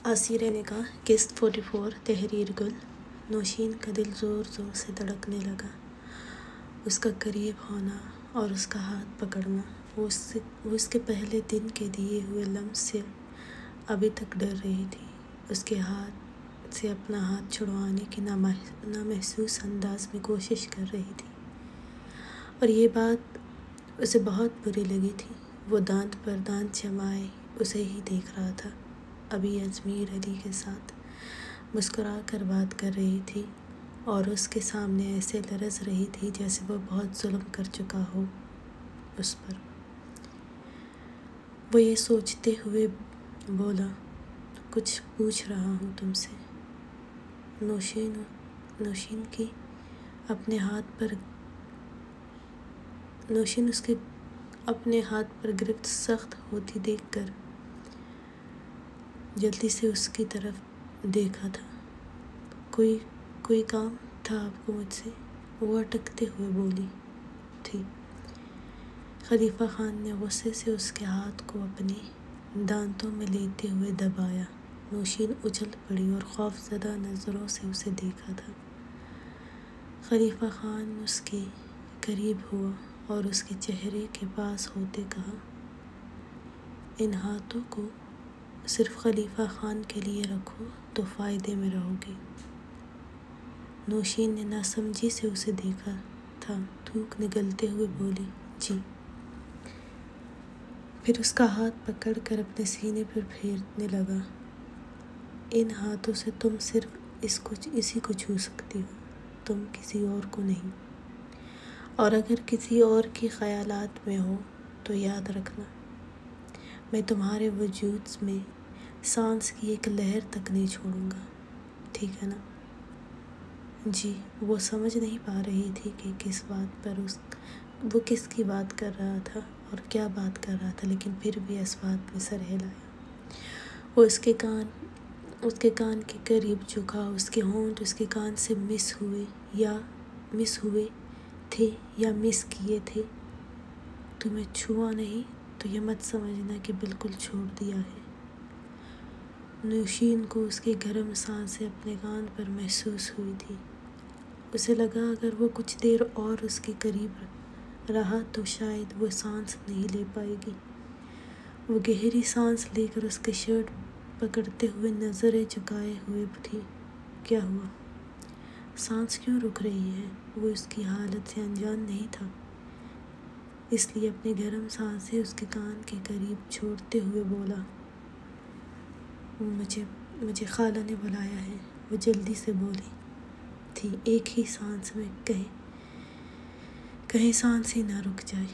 آسیرہ نے کہا قسط 44 تحریر گل۔ نوشین کا دل زور زور سے دھڑکنے لگا۔ اس کا قریب ہونا اور اس کا ہاتھ پکڑنا، وہ اس کے پہلے دن کے دیے ہوئے لمس سے ابھی تک ڈر رہی تھی۔ اس کے ہاتھ سے اپنا ہاتھ چھڑوانے کی نامحسوس انداز میں کوشش کر رہی تھی، اور یہ بات اسے بہت بری لگی تھی۔ وہ دانت پر دانت جمائے اسے ہی دیکھ رہا تھا۔ ابھی اجمیر علی کے ساتھ مسکرا کر بات کر رہی تھی اور اس کے سامنے ایسے لرز رہی تھی جیسے وہ بہت ظلم کر چکا ہو اس پر۔ وہ یہ سوچتے ہوئے بولا، کچھ پوچھ رہا ہوں تم سے۔ نوشین اس کے اپنے ہاتھ پر گرفت سخت ہوتی دیکھ کر جلدی سے اس کی طرف دیکھا تھا۔ کوئی کام تھا آپ کو مجھ سے؟ وہ اٹکتے ہوئے بولی تھی۔ خلیفہ خان نے غصے سے اس کے ہاتھ کو اپنے دانتوں میں لیتے ہوئے دبایا۔ نوشین اچھل پڑی اور خوف زدہ نظروں سے اسے دیکھا تھا۔ خلیفہ خان اس کے قریب ہوا اور اس کے چہرے کے پاس ہوتے کہا، ان ہاتھوں کو صرف خلیفہ خان کے لیے رکھو تو فائدے میں رہو گی۔ نوشین نے ناسمجھی سے اسے دیکھا تھا، تھوک نگلتے ہوئے بولی، جی۔ پھر اس کا ہاتھ پکڑ کر اپنے سینے پر پھیرنے لگا۔ ان ہاتھوں سے تم صرف اسی کو چھو سکتی ہو، تم کسی اور کو نہیں، اور اگر کسی اور کے خیالات میں ہو تو یاد رکھنا، میں تمہارے وجود میں سانس کی ایک لہر تک نہیں چھوڑوں گا، ٹھیک ہے نا؟ جی۔ وہ سمجھ نہیں پا رہی تھی کہ کس بات پر وہ کس کی بات کر رہا تھا اور کیا بات کر رہا تھا، لیکن پھر بھی اس بات میں سر ہلایا۔ وہ اس کے کان کے قریب جھکا، اس کے ہونٹ اس کے کان سے مس ہوئے تھے یا مس کیے تھے۔ تمہیں چھوا نہیں تو یہ مت سمجھنا کہ بالکل چھوڑ دیا ہے۔ نوشین کو اس کی گرم سانسیں اپنے کان پر محسوس ہوئی تھی۔ اسے لگا اگر وہ کچھ دیر اور اس کے قریب رہا تو شاید وہ سانس نہیں لے پائے گی۔ وہ گہری سانس لے کر اس کے شرٹ پکڑتے ہوئے نظریں جھکائے ہوئے تھی۔ کیا ہوا؟ سانس کیوں رک رہی ہے؟ وہ اس کی حالت سے انجان نہیں تھا، اس لیے اپنی گرم سانسیں اس کے کان کے قریب چھوڑتے ہوئے بولا، مجھے خالہ نے بلایا ہے۔ وہ جلدی سے بولی تھی، ایک ہی سانس میں، کہیں سانس ہی نہ رک جائے۔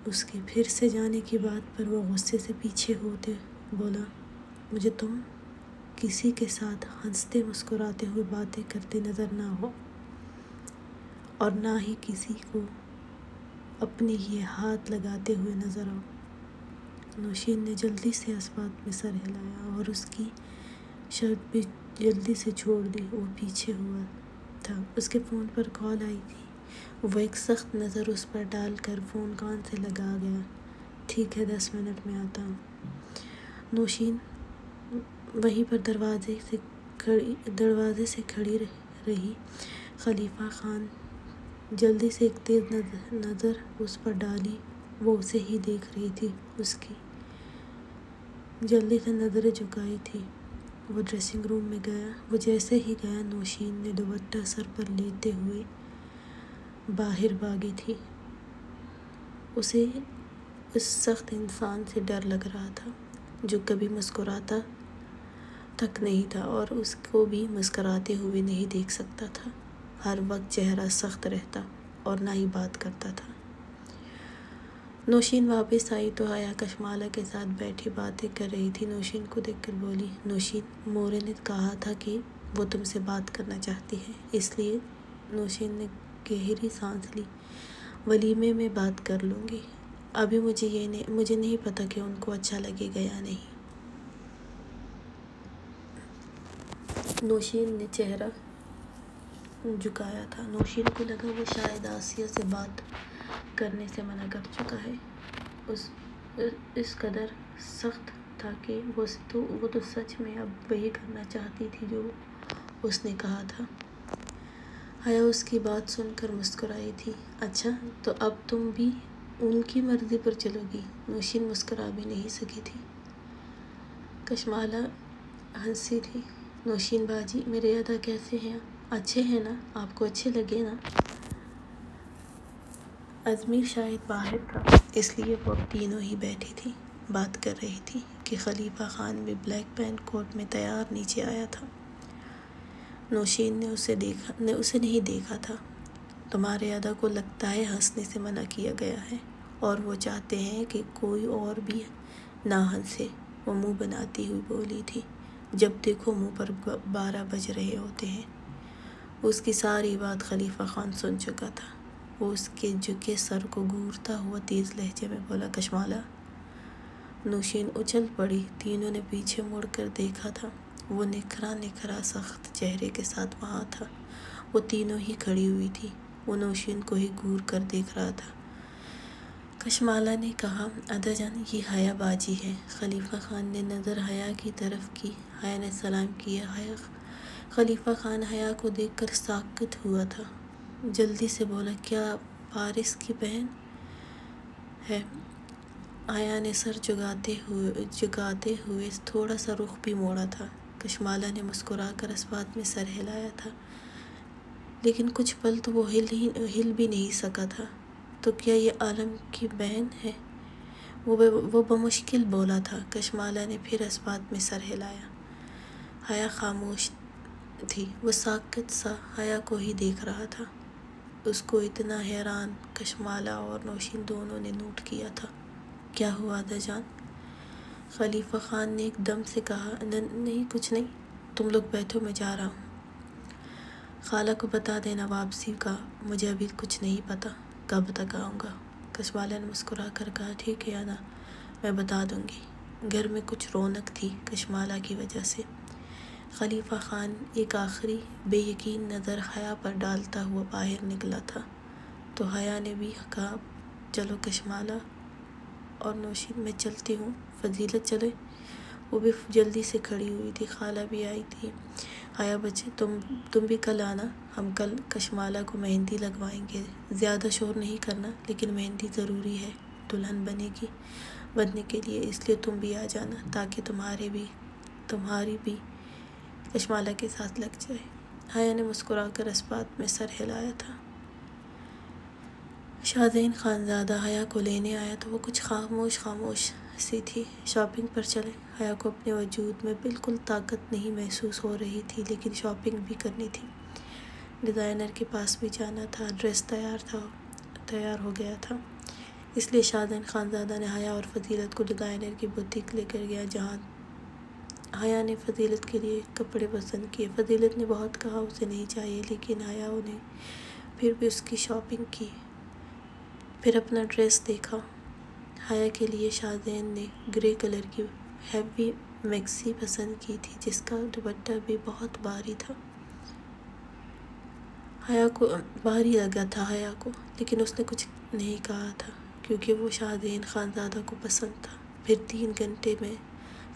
اس کے پھر سے جانے کی بات پر وہ غصے سے پیچھے ہوتے بولا، مجھے تم کسی کے ساتھ ہنستے مسکراتے ہوئے باتیں کرتے نظر نہ ہو، اور نہ ہی کسی کو اپنے یہ ہاتھ لگاتے ہوئے نظر آؤ۔ نوشین نے جلدی سے اس بات میں سر ہلایا اور اس کی شرٹ بھی جلدی سے چھوڑ دی۔ وہ پیچھے ہوا تھا، اس کے فون پر کال آئی تھی۔ وہ ایک سخت نظر اس پر ڈال کر فون کان سے لگا گیا۔ ٹھیک ہے، 10 منٹ میں آتا ہوں۔ نوشین وہیں پر دروازے سے کھڑی رہی۔ خلیفہ خان جلدی سے ایک تیز نظر اس پر ڈالی، وہ اسے ہی دیکھ رہی تھی، اس کی جلدی سے نظریں جھکائی تھی۔ وہ ڈریسنگ روم میں گیا۔ وہ جیسے ہی گیا، نوشین نے دوپٹہ سر پر لیتے ہوئے باہر بھاگی تھی۔ اسے اس سخت انسان سے ڈر لگ رہا تھا جو کبھی مسکراتا تک نہیں تھا اور اس کو بھی مسکراتے ہوئے نہیں دیکھ سکتا تھا۔ ہر وقت چہرہ سخت رہتا اور نہ ہی بات کرتا تھا۔ نوشین واپس آئی تو حیا کشمالہ کے ساتھ بیٹھی باتیں کر رہی تھی۔ نوشین کو دیکھ کر بولی، نوشین، مورے نے کہا تھا کہ وہ تم سے بات کرنا چاہتی ہے۔ اس لیے نوشین نے گہری سانس لی، ولیمے میں بات کر لوں گی، ابھی مجھے نہیں پتا کہ ان کو اچھا لگے گا یا نہیں۔ نوشین نے چہرہ جھکایا تھا۔ نوشین کو لگا وہ شاید آسیہ سے بات کرنے سے منع کر چکا ہے۔ اس قدر سخت تھا تھا کہ وہ تو سچ میں اب وہی کرنا چاہتی تھی جو اس نے کہا تھا۔ حیا اس کی بات سن کر مسکرائی تھی۔ اچھا، تو اب تم بھی ان کی مرضی پر چلو گی؟ نوشین مسکرا بھی نہیں سکی تھی۔ کشمالہ ہنسی تھی۔ نوشین باجی، میرے ادا کیسے ہیں؟ اچھے ہیں نا؟ آپ کو اچھے لگے نا؟ ازمیر شاید باہر تھا، اس لیے وہ اب تینوں ہی بیٹھی تھی، بات کر رہی تھی کہ خلیفہ خان بھی بلیک پینٹ کوٹ میں تیار نیچے آیا تھا۔ نوشین نے اسے نہیں دیکھا تھا۔ تمہارے ادا کو لگتا ہے ہنسنے سے منع کیا گیا ہے اور وہ چاہتے ہیں کہ کوئی اور بھی نہ ہنسے، وہ منہ بناتی ہوئی بولی تھی۔ جب دیکھو منہ پر 12 بج رہے ہوتے ہیں۔ اس کی ساری بات خلیفہ خان سن چکا تھا۔ وہ اس کے جھکے سر کو گھورتا ہوا تیز لہجے میں بولا، کشمالہ۔ نوشین اچھل پڑی۔ تینوں نے پیچھے مڑ کر دیکھا تھا۔ وہ نکھرا سخت چہرے کے ساتھ وہاں تھا۔ وہ تینوں ہی کھڑی ہوئی تھی۔ وہ نوشین کو ہی گھور کر دیکھ رہا تھا۔ کشمالہ نے کہا، ادا جان، یہ حیا باجی ہے۔ خلیفہ خان نے نظر حیا کی طرف کی۔ حیا نے سلام کیا۔ خلیفہ خان حیا کو دیکھ کر ساکت ہوا تھا۔ جلدی سے بولا، کیا پارس کی بہن ہے؟ حیا نے سر جھکاتے ہوئے تھوڑا سا رخ بھی موڑا تھا۔ کشمالہ نے مسکرا کر اس بات میں سر ہلایا تھا، لیکن کچھ پل تو وہ ہل بھی نہیں سکا تھا۔ تو کیا یہ عالم کی بہن ہے؟ وہ بمشکل بولا تھا۔ کشمالہ نے پھر اس بات میں سر ہلایا۔ حیا خاموش تھی۔ وہ ساکت سا حیا کو ہی دیکھ رہا تھا۔ اس کو اتنا حیران کشمالہ اور نوشین دونوں نے نوٹ کیا تھا۔ کیا ہوا ادا جان؟ خلیفہ خان نے ایک دم سے کہا۔ نہیں، کچھ نہیں، تم لوگ بیٹھو، میں جا رہا ہوں۔ خالہ کو بتا دینا واپسی کا، مجھے ابھی کچھ نہیں پتا، کب تک آؤں گا۔ کشمالہ نے مسکرا کر کہا، ٹھیک ہے انا، میں بتا دوں گی۔ گھر میں کچھ رونق تھی کشمالہ کی وجہ سے۔ خلیفہ خان ایک آخری بے یقین نظر حیا پر ڈالتا ہوا باہر نکلا تھا، تو حیا نے بھی کہا، چلو کشمالہ اور نوشین، میں چلتی ہوں۔ فضیلت چلے؟ وہ بھی جلدی سے کھڑی ہوئی تھی۔ خالہ بھی آئی تھی۔ حیا بچے، تم بھی کل آنا، ہم کل کشمالہ کو مہندی لگوائیں گے۔ زیادہ شور نہیں کرنا، لیکن مہندی ضروری ہے دلہن بننے کے لیے، اس لیے تم بھی آ جانا تاکہ تمہاری بھی کشمالہ کے ساتھ لگ جائے۔ حیا نے مسکرا کر اس بات میں سر ہلایا تھا۔ شاہزین خانزادہ حیا کو لینے آیا تو وہ کچھ خاموش سی تھی۔ شاپنگ پر چلے؟ حیا کو اپنے وجود میں بالکل طاقت نہیں محسوس ہو رہی تھی، لیکن شاپنگ بھی کرنی تھی۔ ڈیزائنر کے پاس بھی جانا تھا۔ ڈریس تیار ہو گیا تھا، اس لیے شاہزین خانزادہ نے حیا اور فضیلت کو ڈیزائنر کی بوتیک لے کر گیا، جہاں حیا نے فضیلت کے لیے کپڑے پسند کیے۔ فضیلت نے بہت کہا اسے نہیں چاہیے، لیکن حیا نے پھر بھی اس کی شاپنگ کی۔ پھر اپنا ڈریس دیکھا۔ حیا کے لیے شاہزین نے گرے کلر کی ہیوی میکسی پسند کی تھی، جس کا دوپٹہ بھی بہت بھاری تھا۔ بھاری لگا تھا حیا کو، لیکن اس نے کچھ نہیں کہا تھا کیونکہ وہ شاہزین خانزادہ کو پسند تھا۔ پھر 3 گھنٹے میں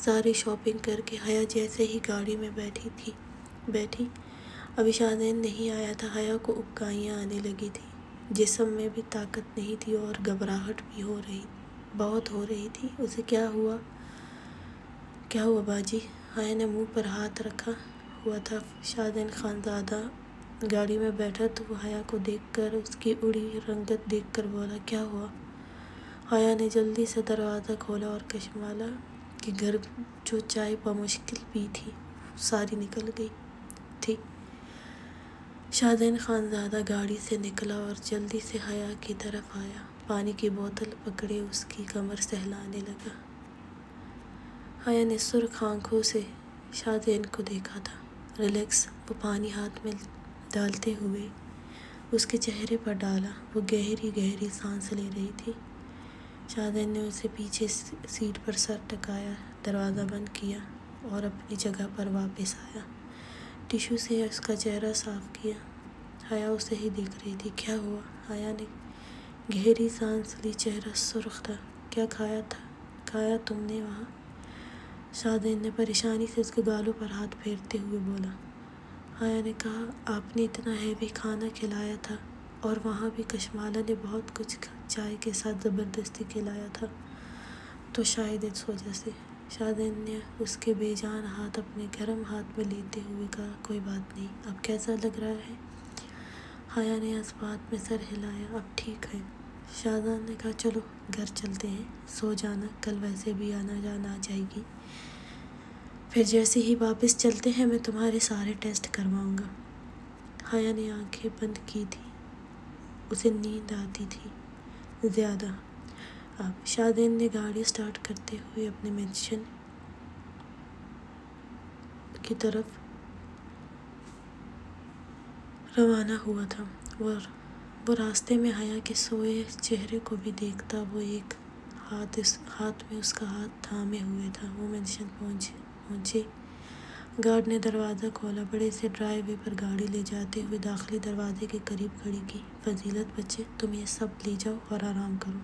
ساری شاپنگ کر کے حیا جیسے ہی گاڑی میں بیٹھی، ابھی شاہزین نہیں آیا تھا، حیا کو اکائیاں آنے لگی تھی۔ جسم میں بھی طاقت نہیں تھی اور گھبراہٹ بھی بہت ہو رہی تھی۔ اسے کیا ہوا باجی؟ حیا نے منہ پر ہاتھ رکھا ہوا تھا۔ شاہزین خانزادہ گاڑی میں بیٹھا تو وہ حیا کو دیکھ کر اس کی اڑی رنگت دیکھ کر بولا، کیا ہوا؟ حیا نے جلدی سے دروازہ کھولا اور کشمالہ کے گھر جو چائے بمشکل پی تھی ساری نکل گئی تھی۔ شاہزین خانزادہ گاڑی سے نکلا اور جلدی سے حیا کی طرف آیا، پانی کی بوتل پکڑے اس کی کمر سہلانے لگا۔ حیا نے سرخ آنکھوں سے شاہزین کو دیکھا تھا۔ ریلیکس، وہ پانی ہاتھ میں ڈالتے ہوئے اس کے چہرے پر ڈالا۔ وہ گہری سانس لے رہی تھی۔ شاہزین نے اسے پیچھے سیٹ پر سر ٹکایا، دروازہ بند کیا اور اپنی جگہ پر واپس آیا۔ ٹشو سے اس کا چہرہ صاف کیا۔ حیا اسے ہی دیکھ رہی تھی۔ کیا ہوا؟ حیا نے گہری سانس لی، چہرہ سرخ تھا۔ کیا کھایا تم نے وہاں؟ شادین نے پریشانی سے اس کے گالوں پر ہاتھ پھیرتے ہوئے بولا۔ حیا نے کہا، آپ نے اتنا ہیوی کھانا کھلایا تھا اور وہاں بھی کشمالہ نے بہت کچھ چائے کے ساتھ زبردستی کھلایا تھا، تو شاید اس وجہ سے۔ شادین نے اس کے بے جان ہاتھ اپنے گرم ہاتھ میں لیتے ہوئے کہا، کوئی بات نہیں، اب کیسا لگ رہا ہے؟ حیا نے اس بات میں سر ہلایا، اب ٹھیک ہے۔ شادان نے کہا، چلو گھر چلتے ہیں، سو جانا، کل ویسے بھی آنا جانا آ جائے گی، پھر جیسے ہی واپس چلتے ہیں میں تمہارے سارے ٹیسٹ کرواؤں گا۔ حیا نے آنکھیں بند کی تھی، اسے نیند آتی تھی زیادہ۔ اب شادین نے گاڑی سٹارٹ کرتے ہوئے اپنے مینشن کی طرف روانہ ہوا تھا، وہ راستے میں حیا کے سوئے چہرے کو بھی دیکھتا، وہ ایک ہاتھ میں اس کا ہاتھ تھامے ہوئے تھا۔ وہ مینشن پہنچے، گارڈ نے دروازہ کھولا، بڑے سے ڈرائیو وے پر گاڑی لے جاتے ہوئے داخلی دروازے کے قریب کھڑی کی۔ فضیلت بچے، تم یہ سب لے جاؤ اور آرام کرو۔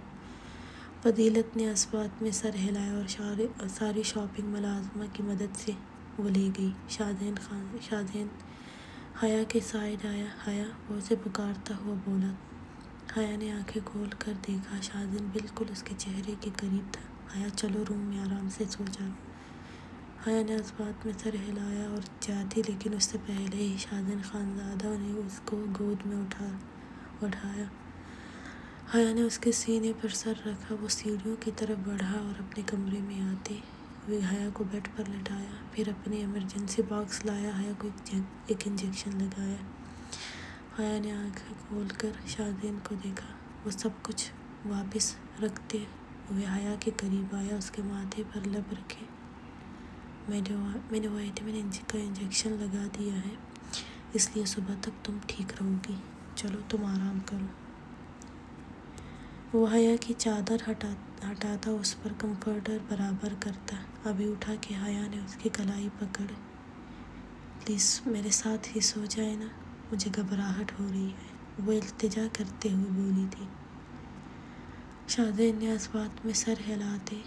فضیلت نے اس بات میں سر ہلایا اور ساری شاپنگ ملازمہ کی مدد سے وہ لے گئی۔ شادین حیا کے سائڈ آیا، حیا، وہ اسے پکارتا ہوا بولا۔ حیا نے آنکھیں کھول کر دیکھا، شادین بالکل اس کے چہرے کے قریب تھا۔ حیا، چلو روم میں آرام سے سو جاؤ۔ حیا نے اس بات میں سر ہلایا اور جاتی، لیکن اس سے پہلے ہی شادین خانزادہ نے اس کو گود میں اٹھایا۔ حیا نے اس کے سینے پر سر رکھا، وہ سیڑھیوں کی طرف بڑھا اور اپنے کمرے میں آتے ہوئے حیا کو بیڈ پر لٹایا، پھر اپنے ایمرجنسی باکس لایا، حیا کو ایک انجیکشن لگایا۔ حیا نے آنکھیں کھول کر شادین کو دیکھا، وہ سب کچھ واپس رکھتے ہوئے حیا کے قریب آیا، اس کے ماتھے پر لب رکھے۔ میں نے وٹامن کا انجیکشن لگا دیا ہے، اس لیے صبح تک تم ٹھیک رہو گی، چلو تم آرام کرو۔ وہ حیا کی چادر ہٹاتا، اس پر کمفرٹر برابر کرتا۔ ابھی اٹھا کہ حیا نے اس کی کلائی پکڑ، پلیز میرے ساتھ ہی سو جائے نا، مجھے گھبراہٹ ہو رہی ہے، وہ التجا کرتے ہوئے بولی تھی۔ شادین نے اس بات میں سر ہلاتے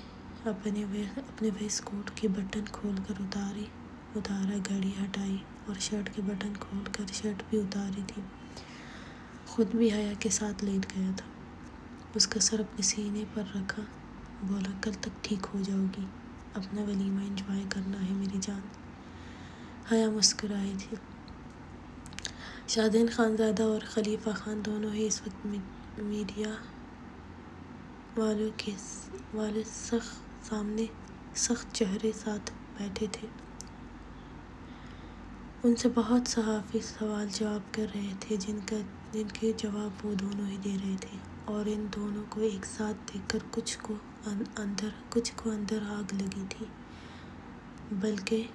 اپنے ویسٹ کوٹ کے بٹن کھول کر اتارا، گھڑی ہٹائی اور شرٹ کے بٹن کھول کر شرٹ بھی اتاری تھی۔ خود بھی حیا کے ساتھ لیٹ گیا تھا، اس کا سر اپنے سینے پر رکھا، بولا، کل تک ٹھیک ہو جاؤ گی، اپنا ولیمہ انجوائے کرنا ہے میری جان۔ حیا مسکرائی تھی۔ شادین خانزادہ اور خلیفہ خان دونوں ہی اس وقت میڈیا والے سامنے سخت چہرے ساتھ بیٹھے تھے۔ ان سے بہت صحافی سوال جواب کر رہے تھے، جن کے جواب وہ دونوں ہی دے رہے تھے، اور ان دونوں کو ایک ساتھ دیکھ کر کچھ کو اندر آگ لگی تھی، بلکہ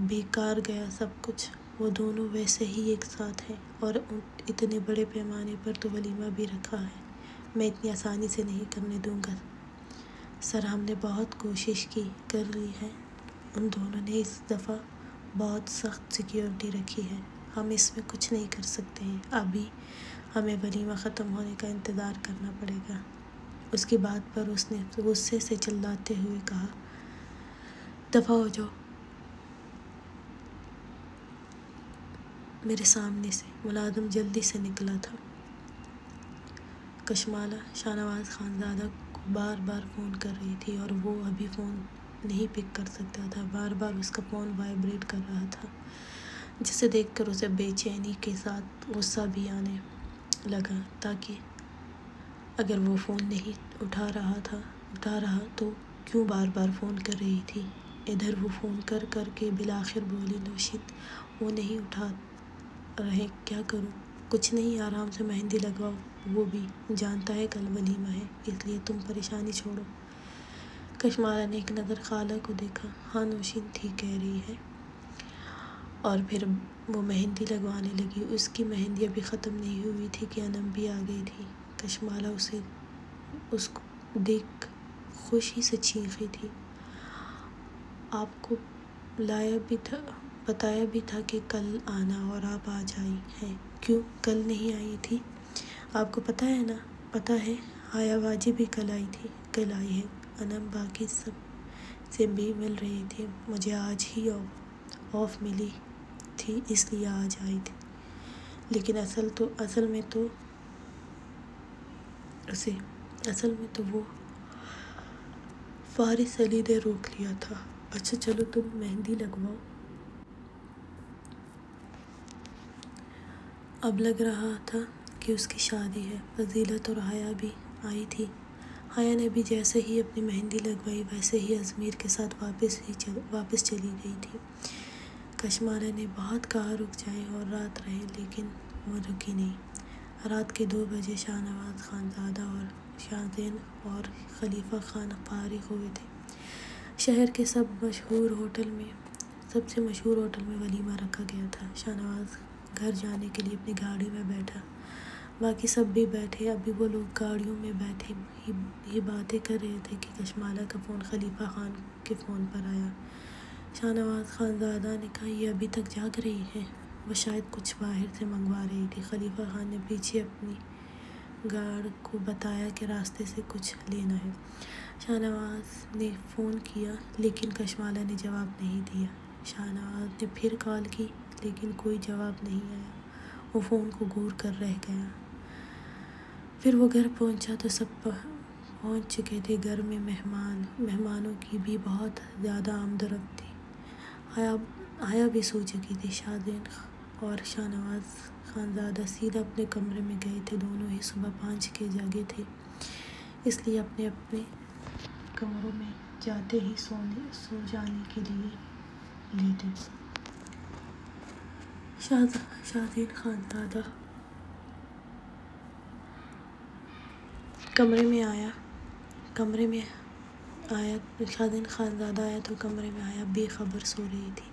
بیکار گیا سب کچھ، وہ دونوں ویسے ہی ایک ساتھ ہیں، اور اتنے بڑے پیمانے پر تو ولیمہ بھی رکھا ہے، میں اتنی آسانی سے نہیں کرنے دوں گا سر، ہم نے بہت کوشش کر لی ہے، ان دونوں نے اس دفعہ بہت سخت سیکیورٹی رکھی ہے، ہم اس میں کچھ نہیں کر سکتے ہیں، ابھی ہمیں ولیمہ ختم ہونے کا انتظار کرنا پڑے گا۔ اس کی بات پر اس نے غصے سے چلاتے ہوئے کہا، دفع ہو جاؤ میرے سامنے سے۔ ملازم جلدی سے نکلا تھا۔ کشمالہ شاہنواز خانزادہ کو بار بار فون کر رہی تھی اور وہ ابھی فون نہیں پک کر سکتا تھا، بار بار اس کا فون وائبریٹ کر رہا تھا، جسے دیکھ کر اسے بے چینی کے ساتھ غصہ بھی آنے لگا، تاکہ اگر وہ فون نہیں اٹھا رہا تو کیوں بار بار فون کر رہی تھی۔ ادھر وہ فون کر کے بالآخر بولی، نوشید، وہ نہیں اٹھا رہے، کیا کروں؟ کچھ نہیں، آرام سے مہندی لگواؤ، وہ بھی جانتا ہے کل ولیمہ ہے، اس لیے تم پریشانی چھوڑو۔ کشمالہ نے ایک نظر خالہ کو دیکھا، ہاں نوشین ٹھیک کہہ رہی ہے، اور پھر وہ مہندی لگوانے لگی۔ اس کی مہندی ابھی ختم نہیں ہوئی تھی کہ انم بھی آ گئی تھی۔ کشمالہ اس کو دیکھ خوشی سے چیخی تھی، آپ کو بتایا بھی تھا کہ کل آنا، اور آپ آج آئی ہیں، کیوں کل نہیں آئی تھی؟ آپ کو پتہ ہے نا؟ پتہ ہے، حیا باجی بھی کل آئی ہے، انم باقی سب سے بھی مل رہی تھی. مجھے آج ہی آف ملی تھی اس لیے آج آئی تھی، لیکن اصل میں تو وہ فارس علی نے روک لیا تھا. اچھا چلو تم مہندی لگواؤ. اب لگ رہا تھا کہ اس کی شادی ہے. فضیلت اور حیا بھی آئی تھی. حیا نے بھی جیسے ہی اپنی مہندی لگوائی ویسے ہی ازمیر کے ساتھ واپس چلی گئی تھی. کشمالہ نے بہت کہا رک جائیں اور رات رہے، لیکن وہ رکی نہیں. رات کے 2 بجے شاہ نواز خانزادہ اور شاہزین اور خلیفہ خان فارغ ہوئے تھے. شہر کے سب سے مشہور ہوٹل میں ولیمہ رکھا گیا تھا. شاہ نواز گھر جانے کے لیے اپنی گاڑی میں بیٹھا. باقی سب بھی بیٹھے. ابھی وہ لوگ گاڑیوں میں بیٹھے ہی باتیں کر رہے تھے کہ کشمالہ کا فون خلیفہ خان کے فون پر آیا. شاہ نواز خانزادہ نے کہا یہ ابھی تک جاگ رہی ہے، وہ شاید کچھ باہر سے منگوا رہی تھی. خلیفہ خان نے پیچھے اپنی گارڈ کو بتایا کہ راستے سے کچھ لینا ہے. شاہ نواز نے فون کیا لیکن کشمالہ نے جواب نہیں دیا. شاہ نواز نے پھر کال کی لیکن کوئی جواب نہیں آیا. وہ فون کو گور کر رہ گیا. پھر وہ گھر پہنچا تو سب پہنچ چکے تھے. گھر میں مہمانوں کی بھی بہت زیادہ آمد و رفت تھی. حیا بھی سو چکی تھی. شاہزین اور شاہ نواز خانزادہ سیدھا اپنے کمرے میں گئے تھے. دونوں ہی صبح 5 کے جاگے تھے، اس لیے اپنے اپنے کمروں میں جاتے ہی سو جانے کے لیے لیٹے. شاہزین خانزادہ کمرے میں آیا تو کمرے میں حیا بے خبر سو رہی تھی.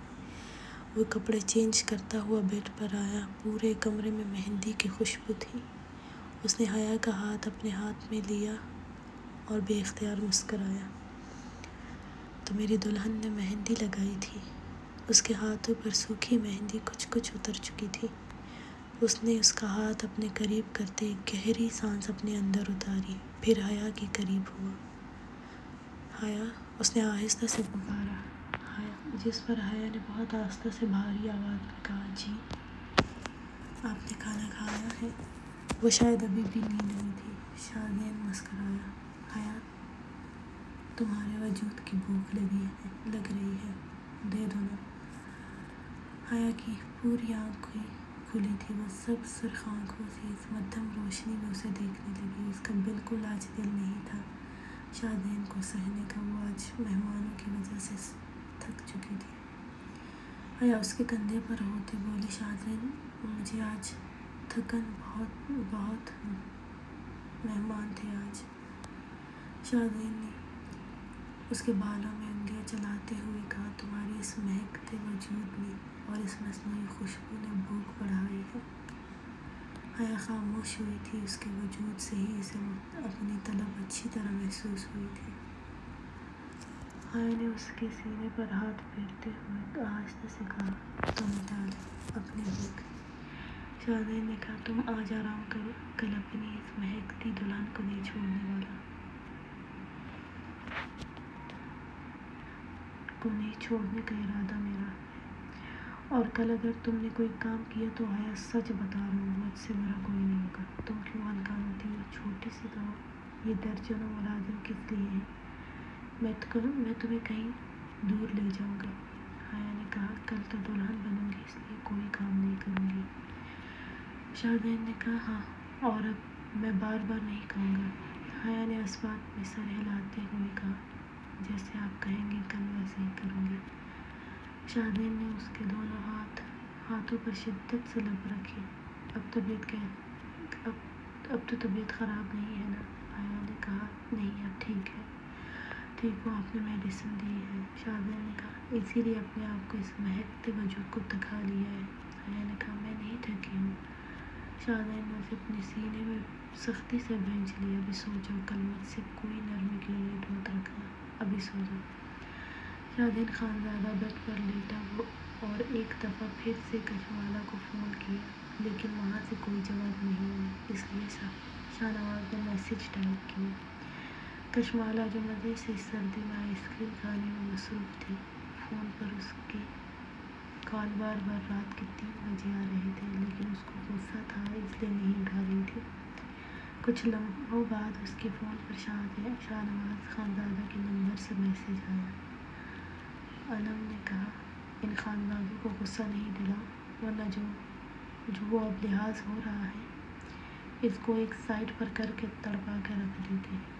وہ کپڑے چینج کرتا ہوا بیڈ پر آیا. پورے کمرے میں مہندی کی خوشبو تھی. اس نے حیا کا ہاتھ اپنے ہاتھ میں لیا اور بے اختیار مسکرایا. تو میری دلہن نے مہندی لگائی تھی. اس کے ہاتھوں پر سوکھی مہندی کچھ اتر چکی تھی. اس نے اس کا ہاتھ اپنے قریب کرتے ایک گہری سانس اپنے اندر اتاری، پھر حیا کے قریب ہوا. حیا، اس نے آہستہ سے پکارا. جس پر حیا نے بہت آہستہ سے بھاری آواز میں کہا جی. آپ نے کھانا کھایا ہے؟ وہ شاید ابھی بھی نیند میں تھی. شاہزین مسکرایا. حیا، تمہارے وجود کی بھوک لگ رہی ہے، دے دو نا. حیا کی پوری آنکھیں کھلی تھی. وہ سب سرخ آنکھوں سے اس مدھم روشنی میں اسے دیکھنے لگی. اس کا بالکل آج دل نہیں تھا شاہزین کو سہنے کا. وہ آج مہمانوں کی وجہ سے تھک چکی تھی. حیا اس کے کندھے پر ہوتے بولی شاہزین، مجھے آج تھکن بہت مہمان تھے آج. شاہزین نے اس کے بالوں میں انگلیاں چلاتے ہوئے کہا تمہاری اس مہکتے وجود نے اور اس مصنوعی خوشبو نے بھوک بڑھائی ہے. حیا خاموش ہوئی تھی. اس کے وجود سے ہی اسے اپنی طلب اچھی طرح محسوس ہوئی تھی. حیا نے اس کے سینے پر ہاتھ پھیرتے ہوئے آہستہ سے کہا تم ڈال اپنی بھوک. شاہزین نے کہا تم آج آرام کرو، کل اپنی اس مہکتی دلہن کو نہیں چھوڑنے والا. کو نہیں چھوڑنے کا ارادہ میرا ہے، اور کل اگر تم نے کوئی کام کیا تو حیا سچ بتا رہا ہوں مجھ سے برا کوئی نہیں ہوگا. تم کیوں ہلکان ہوتی ہو؟ چھوٹی سی تو یہ درجنوں ملازم کس لیے ہیں؟ میں تمہیں کہیں دور لے جاؤں گا. حیا نے کہا کل تو دلہن بنوں گی اس لیے کوئی کام نہیں کروں گی. شاہزین نے کہا ہاں، اور اب میں بار نہیں کہوں گا. حیا نے اس بات میں سر ہلاتے ہوئے کہا جیسے آپ کہیں گے کل ویسے ہی کروں گی. شاہزین نے اس کے دونوں ہاتھوں پر شدت سے لب رکھی. اب تو طبیعت خراب نہیں ہے نا؟ حیا نے کہا نہیں، اب ٹھیک ہوں. آپ نے میڈیسن دی ہے؟ شاہزین نے کہا اسی لیے اپنے آپ کو اس مہکتے وجود کو تھکا لیا ہے. حیا نے کہا میں نہیں تھکی ہوں. شاہزین نے اسے اپنے سینے میں سختی سے بھینچ لیا. ابھی سو جاؤ، کل مجھ سے کوئی نرمی کی امید مت رکھنا، ابھی سو جاؤ. شاہزین خانزادہ بیڈ پر لیٹا اور ایک دفعہ پھر سے کشمالہ کو فون کیا، لیکن وہاں سے کوئی جواب نہیں آیا. اس لیے شاہ نواز نے میسج ٹائپ کیا کشمالہ جو مزے سے اس سردی میں آئس کریم کھانے میں مصروف تھی، فون پر اس کے کال بار بار رات کے 3 بجے آ رہے تھے، لیکن اس کو غصہ تھا اس لیے نہیں اٹھا رہی تھی۔ کچھ لمحوں بعد اس کے فون پر شاہنواز خانزادہ کے نمبر سے میسج آیا۔ انم نے کہا، ان خانزادوں کو غصہ نہیں دلاؤ، ورنہ جو وہ اب لحاظ ہو رہا ہے اس کو ایک سائڈ پر کر کے تڑپا کے رکھ دیتے ہیں۔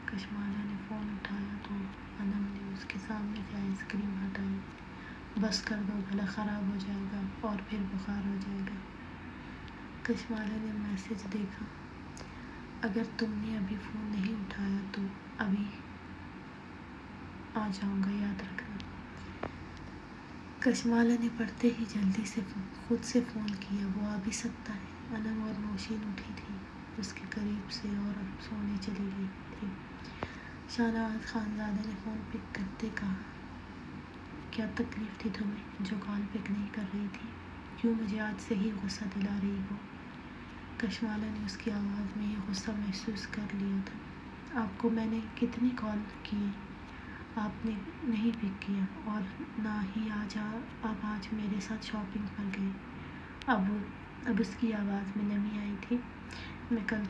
کشمالہ نے فون اٹھایا تو انم نے اس کے سامنے سے آئس کریم ہٹائی۔ بس کر دو، گلا خراب ہو جائے گا اور پھر بخار ہو جائے گا۔ کشمالہ نے میسج دیکھا، اگر تم نے ابھی فون نہیں اٹھایا تو ابھی آ جاؤں گا، یاد رکھنا۔ کشمالہ نے پڑھتے ہی جلدی سے خود سے فون کیا، وہ آ بھی سکتا ہے۔ انم اور نوشین اٹھی تھی اس کے قریب سے اور سونے چلی گئی تھی۔ شاہنواز خانزادہ نے فون پک کرتے کہا، کیا تکلیف تھی تمہیں جو کال پک نہیں کر رہی تھی؟ کیوں مجھے آج سے ہی غصہ دلا رہی ہو؟ کشمالہ نے اس کی آواز میں یہ غصہ محسوس کر لیا تھا۔ آپ کو میں نے کتنی کال کی، آپ نے نہیں پک کیا، اور نہ ہی آپ آج میرے ساتھ شاپنگ پر گئے۔ اب اس کی آواز میں نمی آئی تھی۔ میں کل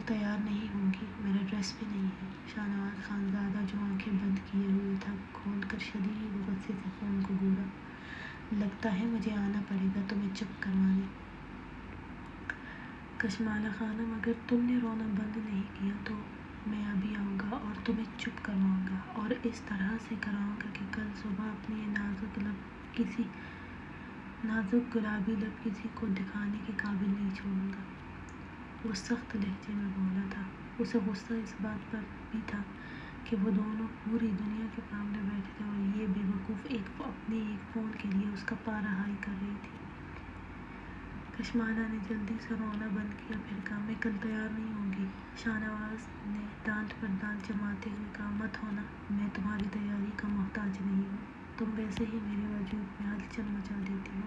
تیار نہیں ہوں گی، میرا ڈریس بھی نہیں ہے۔ شاہنواز خانزادہ جو آنکھیں بند کیے ہوئے تھا کھول کر شدید غصے سے فون کو گھورا۔ لگتا ہے مجھے آنا پڑے گا تمہیں چپ کروانے۔ کشمالہ خانم، اگر تم نے رونا بند نہیں کیا تو میں ابھی آؤں گا اور تمہیں چپ کرواؤں گا، اور اس طرح سے کراؤں گا کہ کل صبح اپنے یہ نازک گلابی لب کسی کو دکھانے کے قابل نہیں چھوڑوں گا۔ وہ سخت لہجے میں بولا تھا۔ اسے غصہ اس بات پر بھی تھا کہ وہ دونوں پوری دنیا کے سامنے بیٹھے تھے اور یہ بے وقوف اپنے ایک فون کے لیے اس کا پارا ہائی کر رہی تھی۔ کشمالہ نے جلدی سے رونا بند کیا، پھر کہا، میں کل تیار نہیں ہوں گی۔ شاہنواز نے دانت پر دانت جماتے ہوئے کہا، مت ہونا، میں تمہاری تیاری کا محتاج نہیں ہوں، تم ویسے ہی میرے وجود میں ہلچل مچا دیتی ہو،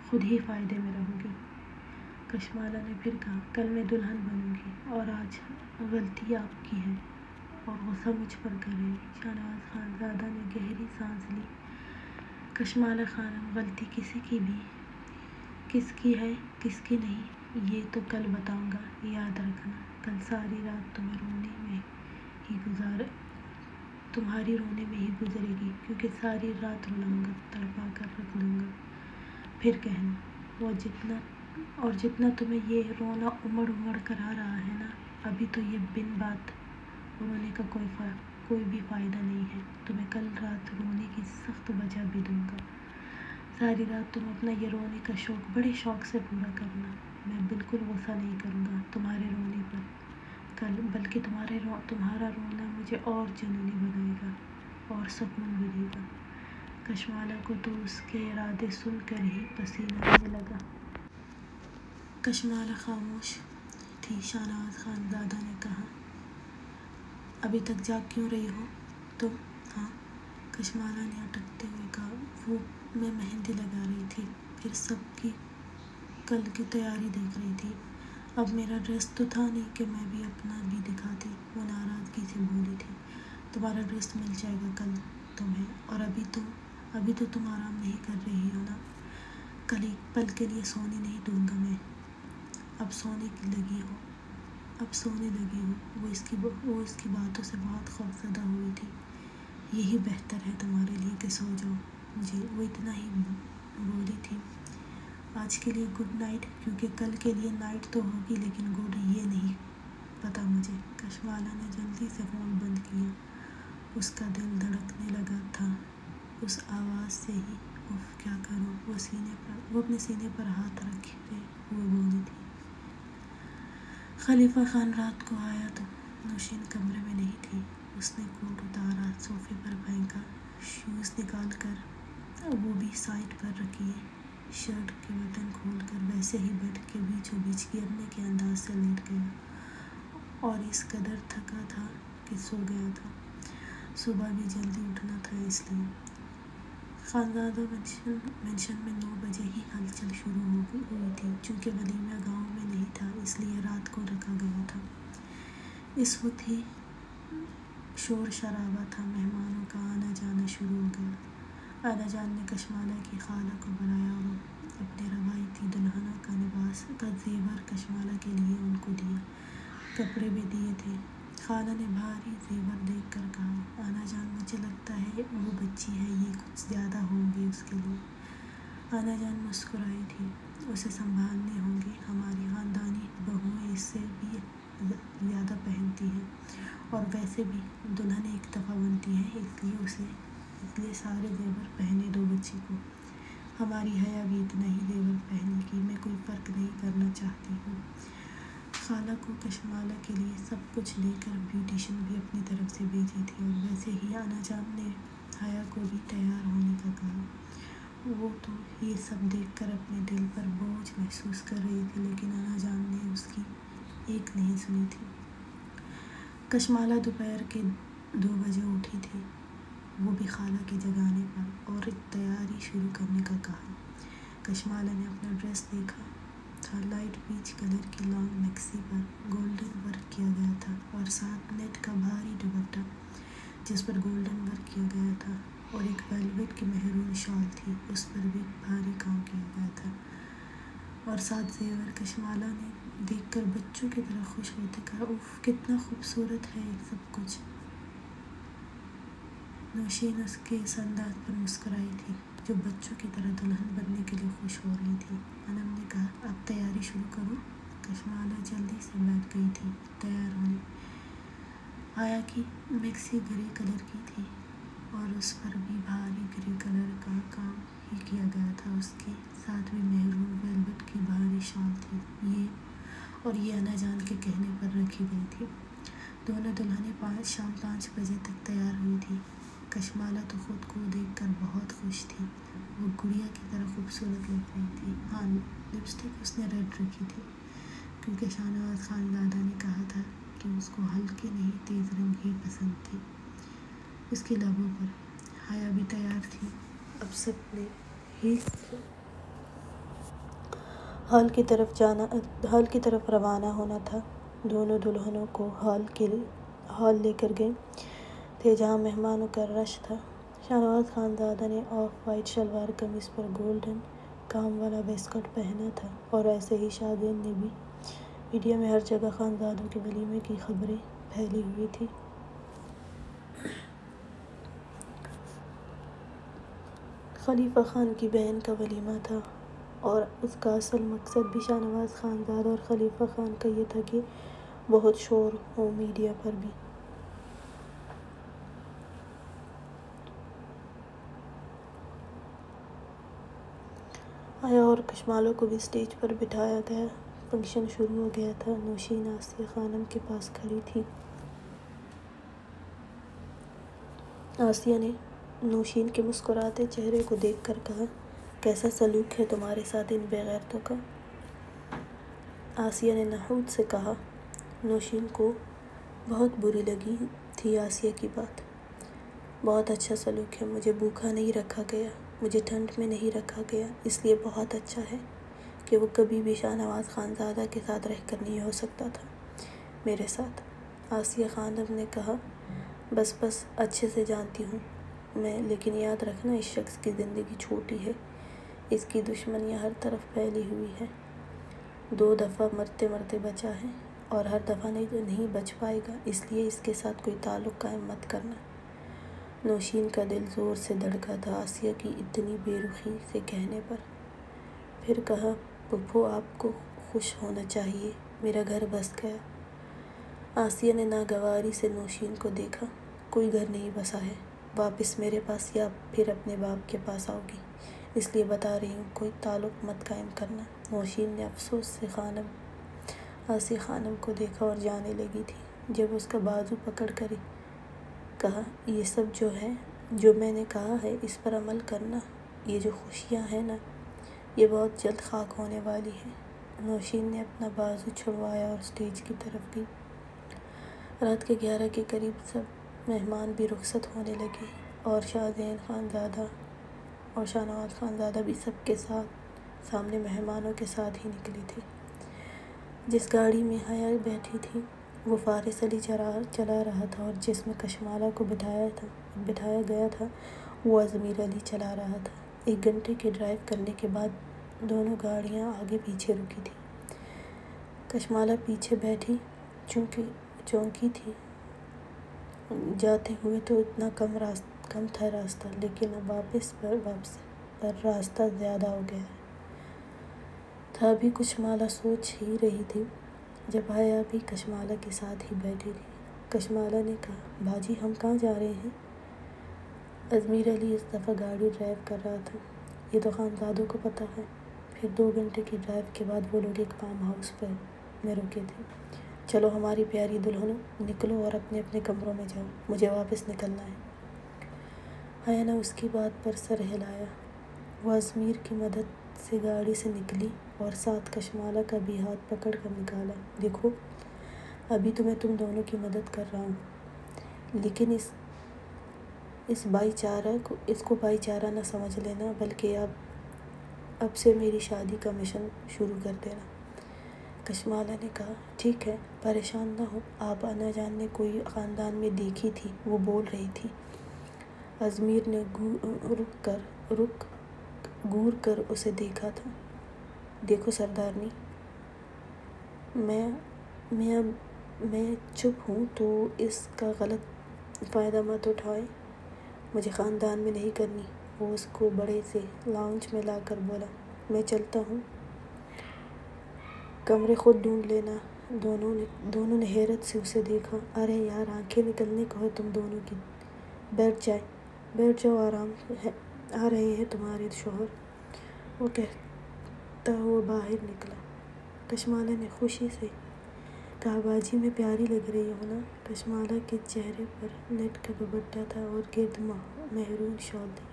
خود ہی فائدے میں رہو گی۔ کشمالہ نے پھر کہا، کل میں دلہن بنوں گی اور آج غلطی آپ کی ہے اور غصہ مجھ پر کر رہی۔ شاہنواز خانزادہ نے گہری سانس لی۔ کشمالہ خانم، غلطی کسی کی بھی، کس کی ہے کس کی نہیں یہ تو کل بتاؤں گا، یاد رکھنا۔ کل ساری رات تمہاری رونے میں ہی گزرے گی، کیونکہ ساری رات رلاؤں گا، تڑپا کر رکھ دوں گا، پھر کہنا۔ جتنا تمہیں یہ رونا امڑ کر آ رہا ہے نا، ابھی تو یہ بن بات رونے کا کوئی بھی فائدہ نہیں ہے، تمہیں کل رات رونے کی سخت وجہ بھی دوں گا۔ ساری رات تم اپنا یہ رونے کا شوق بڑے شوق سے پورا کرنا، میں بالکل غصہ نہیں کروں گا تمہارے رونے پر کل، بلکہ تمہارا رونا مجھے اور جنونی بنائے گا اور سکون بھی دے گا۔ کشمالہ کو تو اس کے ارادے سن کر ہی پسینہ آنے لگا۔ کشمالہ خاموش تھی۔ شاہنواز خانزادہ نے کہا، ابھی تک جاگ کیوں رہی ہو تم؟ ہاں؟ کشمالہ نے اٹکتے ہوئے کہا، میں مہندی لگا رہی تھی، پھر سب کی کل کی تیاری دیکھ رہی تھی۔ اب میرا ڈریس تو تھا نہیں کہ میں بھی اپنا بھی دکھاتی۔ وہ ناراضگی سے بولی تھی، تمہارا ڈریس مل جائے گا کل تمہیں، اور ابھی تو تم آرام نہیں کر رہی ہو نا؟ کل ایک پل کے لیے سونے نہیں دوں گا میں۔ اب سونے لگی ہو۔ وہ اس کی باتوں سے بہت خوفزدہ ہوئی تھی۔ یہی بہتر ہے تمہارے لیے کہ سو جاؤ۔ جی، وہ اتنا ہی بولی تھی۔ آج کے لیے گڈ نائٹ، کیونکہ کل کے لیے نائٹ تو ہوگی لیکن گڈ یہ نہیں پتا مجھے۔ کشمالہ نے جلدی سے فون بند کیا۔ اس کا دل دھڑکنے لگا تھا اس آواز سے ہی۔ اف، کیا کروں؟ وہ اپنے سینے پر ہاتھ رکھے ہوئے بولی تھی۔ خلیفہ خان رات کو آیا تو نوشین کمرے میں نہیں تھی۔ اس نے کوٹ اتارا، صوفے پر پھینکا، شوز نکال کر وہ بھی سائڈ پر رکھیے، شرٹ کے بٹن کھول کر ویسے ہی بیڈ کے بیچوں بیچ گرنے کے انداز سے لیٹ گیا اور اس قدر تھکا تھا کہ سو گیا تھا۔ صبح بھی جلدی اٹھنا تھا، اس لیے خانزادہ مینشن میں 9 بجے ہی ہلچل شروع ہوئی تھی۔ چونکہ ولیمہ گاؤں میں نہیں تھا، اس لیے رات کو رکھا گیا تھا۔ اس وقت ہی شور شرابہ تھا، مہمانوں کا آنا جانا شروع ہو گیا۔ آنا جان نے کشمالہ کی خالہ کو بلایا اور اپنے روایتی دلہنوں کا لباس کا زیور کشمالہ کے لیے ان کو دیا، کپڑے بھی دیے تھے۔ خالہ نے بھاری زیور دیکھ کر کہا، آنا جان مجھے لگتا ہے وہ بچی ہے، یہ کچھ زیادہ ہوں گے اس کے لیے۔ آنا جان مسکرائی تھی، اسے سنبھالنے ہوں گے، ہماری خاندانی بہوئیں اس سے بھی زیادہ پہنتی ہیں، اور ویسے بھی دلہن ایک دفعہ بنتی ہے، اس لیے سارے زیور پہنے دو بچی کو۔ ہماری حیا بھی اتنا ہی زیور پہنے گی، میں کوئی فرق نہیں کرنا چاہتی ہوں۔ خالہ کو کشمالہ کے لیے سب کچھ لے کر بیوٹیشن بھی اپنی طرف سے بھیجی تھی، اور ویسے ہی آنا جان نے حیا کو بھی تیار ہونے کا کہا۔ وہ تو یہ سب دیکھ کر اپنے دل پر بوجھ محسوس کر رہی تھی، لیکن آنا جان نے اس کی ایک نہیں سنی تھی۔ کشمالہ دوپہر کے 2 بجے اٹھی تھی، وہ بھی خالہ کے جگانے پر، اور تیاری شروع کرنے کا کہا۔ کشمالہ نے اپنا ڈریس دیکھا تھا، لائٹ پیچ کلر کی لانگ میکسی پر گولڈن ورک کیا گیا تھا، اور ساتھ نیٹ کا بھاری دوپٹہ جس پر گولڈن ورک کیا گیا تھا، اور ایک ویلویٹ کی مہرون شال تھی، اس پر بھی بھاری کام کیا گیا تھا، اور ساتھ زیور۔ کشمالہ نے دیکھ کر بچوں کی طرح خوش ہوتے کہا، اوف کتنا خوبصورت ہے یہ سب کچھ۔ نوشین اس کے اس انداز پر مسکرائی تھی جو بچوں کی طرح دلہن بننے کے لیے خوش ہو رہی تھی۔ انم نے کہا، اب تیاری شروع کرو۔ کشمالہ جلدی سے بیٹھ گئی تھی تیار ہونے۔ آیا کی میکسی گرے کلر کی تھی، اور اس پر بھی بھاری گرے کلر کا کام ہی کیا گیا تھا، اس کے ساتھ بھی مہرون ویلویٹ کی بھاری شال تھی، یہ آنا جان کے کہنے پر رکھی گئی تھی۔ دونوں دلہنیں شام 5 بجے تک تیار ہوئی تھی۔ کشمالہ تو خود کو دیکھ کر بہت خوش تھی، وہ گڑیا کی طرح خوبصورت لگ رہی تھی۔ ہاں، لپسٹک اس نے ریڈ رکھی تھی، کیونکہ شاہنواز خانزادہ نے کہا تھا کہ اس کو ہلکے نہیں تیز رنگ ہی پسند تھے اس کے لبوں پر۔ حیا بھی تیار تھی، اب سب نے ہی ہال کی طرف روانہ ہونا تھا۔ دونوں دلہنوں کو ہال لے کر گئے تھے جہاں مہمانوں کا رش تھا۔ شاہنواز خانزادہ نے آف وائٹ شلوار قمیض پر گولڈن کام والا ویسکٹ پہنا تھا، اور ایسے ہی شادین نے بھی۔ میڈیا میں ہر جگہ خانزادوں کے ولیمے کی خبریں پھیلی ہوئی تھی۔ خلیفہ خان کی بہن کا ولیمہ تھا، اور اس کا اصل مقصد بھی شاہنواز خانزادہ اور خلیفہ خان کا یہ تھا کہ بہت شور ہو میڈیا پر بھی۔ آیا اور کشمالہ کو بھی اسٹیج پر بٹھایا گیا۔ فنکشن شروع ہو گیا تھا۔ نوشین آسیہ خانم کے پاس کھڑی تھی۔ آسیہ نے نوشین کے مسکراتے چہرے کو دیکھ کر کہا، کیسا سلوک ہے تمہارے ساتھ ان بے غیرتوں کا؟ آسیہ نے نحوست سے کہا۔ نوشین کو بہت بری لگی تھی آسیہ کی بات۔ بہت اچھا سلوک ہے، مجھے بھوکا نہیں رکھا گیا، مجھے ٹھنڈ میں نہیں رکھا گیا، اس لیے بہت اچھا ہے کہ وہ کبھی بھی شاہنواز خانزادہ کے ساتھ رہ کر نہیں ہو سکتا تھا میرے ساتھ۔ آسیہ خانم نے کہا، بس اچھے سے جانتی ہوں میں، لیکن یاد رکھنا اس شخص کی زندگی چھوٹی ہے، اس کی دشمنیاں ہر طرف پھیلی ہوئی ہیں، 2 دفعہ مرتے مرتے بچا ہے، اور ہر دفعہ نہیں بچ پائے گا، اس لیے اس کے ساتھ کوئی تعلق قائم مت کرنا۔ نوشین کا دل زور سے دھڑکا تھا آسیہ کی اتنی بے رخی سے کہنے پر۔ پھر کہا، پھپھو آپ کو خوش ہونا چاہیے، میرا گھر بس گیا۔ آسیہ نے ناگواری سے نوشین کو دیکھا، کوئی گھر نہیں بسا ہے، واپس میرے پاس یا پھر اپنے باپ کے پاس آؤ گی، اس لیے بتا رہی ہوں کوئی تعلق مت قائم کرنا۔ نوشین نے افسوس سے آسیہ خانم کو دیکھا اور جانے لگی تھی، جب اس کا بازو پکڑ کر کہا، یہ سب جو میں نے کہا ہے اس پر عمل کرنا، یہ جو خوشیاں ہیں نا، یہ بہت جلد خاک ہونے والی ہیں۔ نوشین نے اپنا بازو چھڑوایا اور اسٹیج کی طرف گئی۔ رات کے 11 کے قریب سب مہمان بھی رخصت ہونے لگے، اور شاہزین خانزادہ اور شاہنواز خانزادہ بھی سب کے سامنے مہمانوں کے ساتھ ہی نکلی تھی۔ جس گاڑی میں حیا بیٹھی تھی وہ فارس علی چلا رہا تھا اور جس میں کشمالہ کو بٹھایا گیا تھا وہ اضمیر علی چلا رہا تھا۔ 1 گھنٹے کے ڈرائیو کرنے کے بعد دونوں گاڑیاں آگے پیچھے رکی تھیں۔ کشمالہ پیچھے بیٹھی چونکی تھی۔ جاتے ہوئے تو اتنا کم تھا راستہ، لیکن اب واپس پر راستہ زیادہ ہو گیا تھا۔ ابھی کشمالہ سوچ ہی رہی تھی جب حیا بھی کشمالہ کے ساتھ ہی بیٹھی تھی۔ کشمالہ نے کہا، باجی ہم کہاں جا رہے ہیں؟ اضمیر علی اس دفعہ گاڑی ڈرائیو کر رہا تھا۔ یہ تو خانزادوں کو پتہ ہے۔ پھر 2 گھنٹے کی ڈرائیو کے بعد وہ لوگ ایک فارم ہاؤس میں رکے تھے۔ چلو ہماری پیاری دلہنوں، نکلو اور اپنے اپنے کمروں میں جاؤ، مجھے واپس نکلنا ہے۔ حیا نے اس کی بات پر سر ہلایا۔ وہ اضمیر کی مدد سے گاڑی سے نکلی اور ساتھ کشمالہ کا بھی ہاتھ پکڑ کر نکالا۔ دیکھو، ابھی تو میں تم دونوں کی مدد کر رہا ہوں، لیکن اس کو بھائی چارہ نہ سمجھ لینا، بلکہ اب سے میری شادی کا مشن شروع کر دینا۔ کشمالہ نے کہا، ٹھیک ہے، پریشان نہ ہو، آپ نہ جانے کوئی خاندان میں دیکھی تھی، وہ بول رہی تھی۔ اضمیر نے گور کر اسے دیکھا تھا۔ دیکھو سردارنی، میں چپ ہوں تو اس کا غلط فائدہ مت اٹھائیں، مجھے خاندان میں نہیں کرنی۔ وہ اس کو بڑے سے لاؤنج میں لا کر بولا، میں چلتا ہوں، کمرے خود ڈھونڈ لینا۔ دونوں نے حیرت سے اسے دیکھا۔ ارے یار، آنکھیں نکلنے کو ہے تم دونوں کی، بیٹھ جاؤ، آ رہے ہیں تمہارے شوہر، وہ کہتا ہوا باہر نکلا۔ کشمالہ نے خوشی سے کہا، باجی میں پیاری لگ رہی ہوں نا؟ کشمالہ کے چہرے پر نیٹ کا دوپٹہ تھا اور گرد مہرون شال تھی۔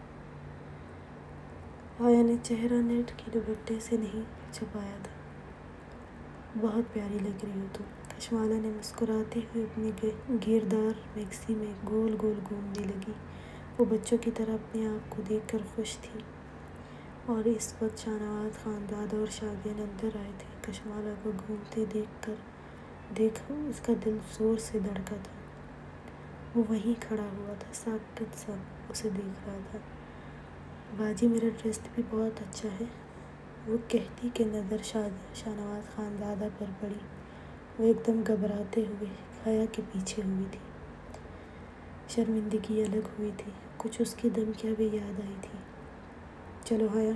حیا نے چہرہ نیٹ کے دوپٹے سے نہیں چھپایا تھا۔ بہت پیاری لگ رہی ہو تم۔ کشمالہ نے مسکراتے ہوئے اپنی گھیردار میکسی میں گول گول گھومنے لگی۔ وہ بچوں کی طرح اپنے آپ کو دیکھ کر خوش تھی۔ اور اس وقت شاہنواز خانزادہ اور شادین اندر آئے تھے۔ کشمالہ کو گھومتے دیکھ اس کا دل زور سے دھڑکا تھا۔ وہ وہیں کھڑا ہوا تھا، ساکت سا اسے دیکھ رہا تھا۔ باجی میرا ڈریس بھی بہت اچھا ہے، وہ کہتی کہ نظر شاہنواز خانزادہ پر پڑی۔ وہ ایک دم گھبراتے ہوئے حیا کے پیچھے ہوئی تھی۔ شرمندگی الگ ہوئی تھی، کچھ اس کی دھمکیاں بھی یاد آئی تھی۔ چلو حیا،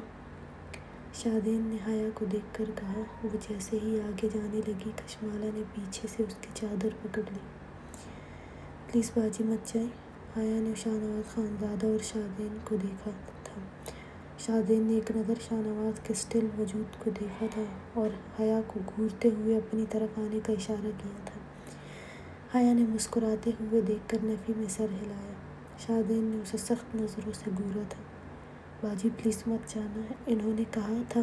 شادین نے حیا کو دیکھ کر کہا۔ وہ جیسے ہی آگے جانے لگی، کشمالہ نے پیچھے سے اس کی چادر پکڑ لی۔ پلیز باجی مت جائیں۔ حیا نے شاہنواز خانزادہ اور شادین کو دیکھا تھا۔ شادین نے ایک نظر شاہنواز کے اسٹل وجود کو دیکھا تھا اور حیا کو گھورتے ہوئے اپنی طرف آنے کا اشارہ کیا تھا۔ حیا نے مسکراتے ہوئے دیکھ کر نفی میں سر ہلایا۔ شادین نے اسے سخت نظروں سے گھورا تھا۔ باجی پلیز مت جانا، انہوں نے کہا تھا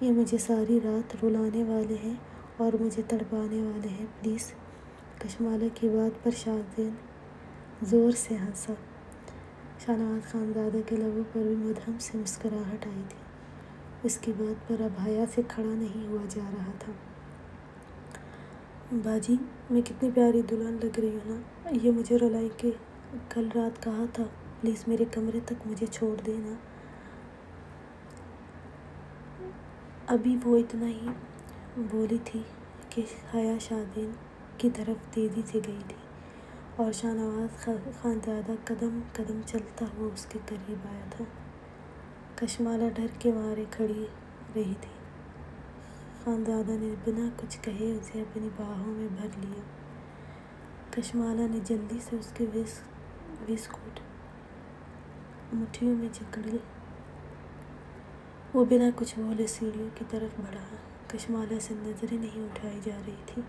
یہ مجھے ساری رات رلانے والے ہیں اور مجھے تڑپانے والے ہیں، پلیز۔ کشمالہ کی بات پر شادین زور سے ہنسا۔ شاہنواز خانزادہ کے لبوں پر بھی مدھم سی مسکراہٹ آئی تھی۔ اس کی بات پر اب حیا سے کھڑا نہیں ہوا جا رہا تھا۔ باجی میں کتنی پیاری دلہن لگ رہی ہوں نا؟ یہ مجھے رلائیں کہ کل رات کہا تھا، پلیز میرے کمرے تک مجھے چھوڑ دینا۔ ابھی وہ اتنا ہی بولی تھی کہ حیا شادین کی طرف تیزی سے گئی تھی اور شاہنواز خانزادہ قدم قدم چلتا ہوا اس کے قریب آیا تھا۔ کشمالہ ڈر کے مارے کھڑی رہی تھی۔ خانزادہ نے بنا کچھ کہے اسے اپنی باہوں میں بھر لیا۔ کشمالہ نے جلدی سے اس کے ویسکوٹ مٹھیوں میں جکڑ لی۔ وہ بنا کچھ بولے سیڑھیوں کی طرف بڑھا۔ کشمالہ سے نظریں نہیں اٹھائی جا رہی تھی۔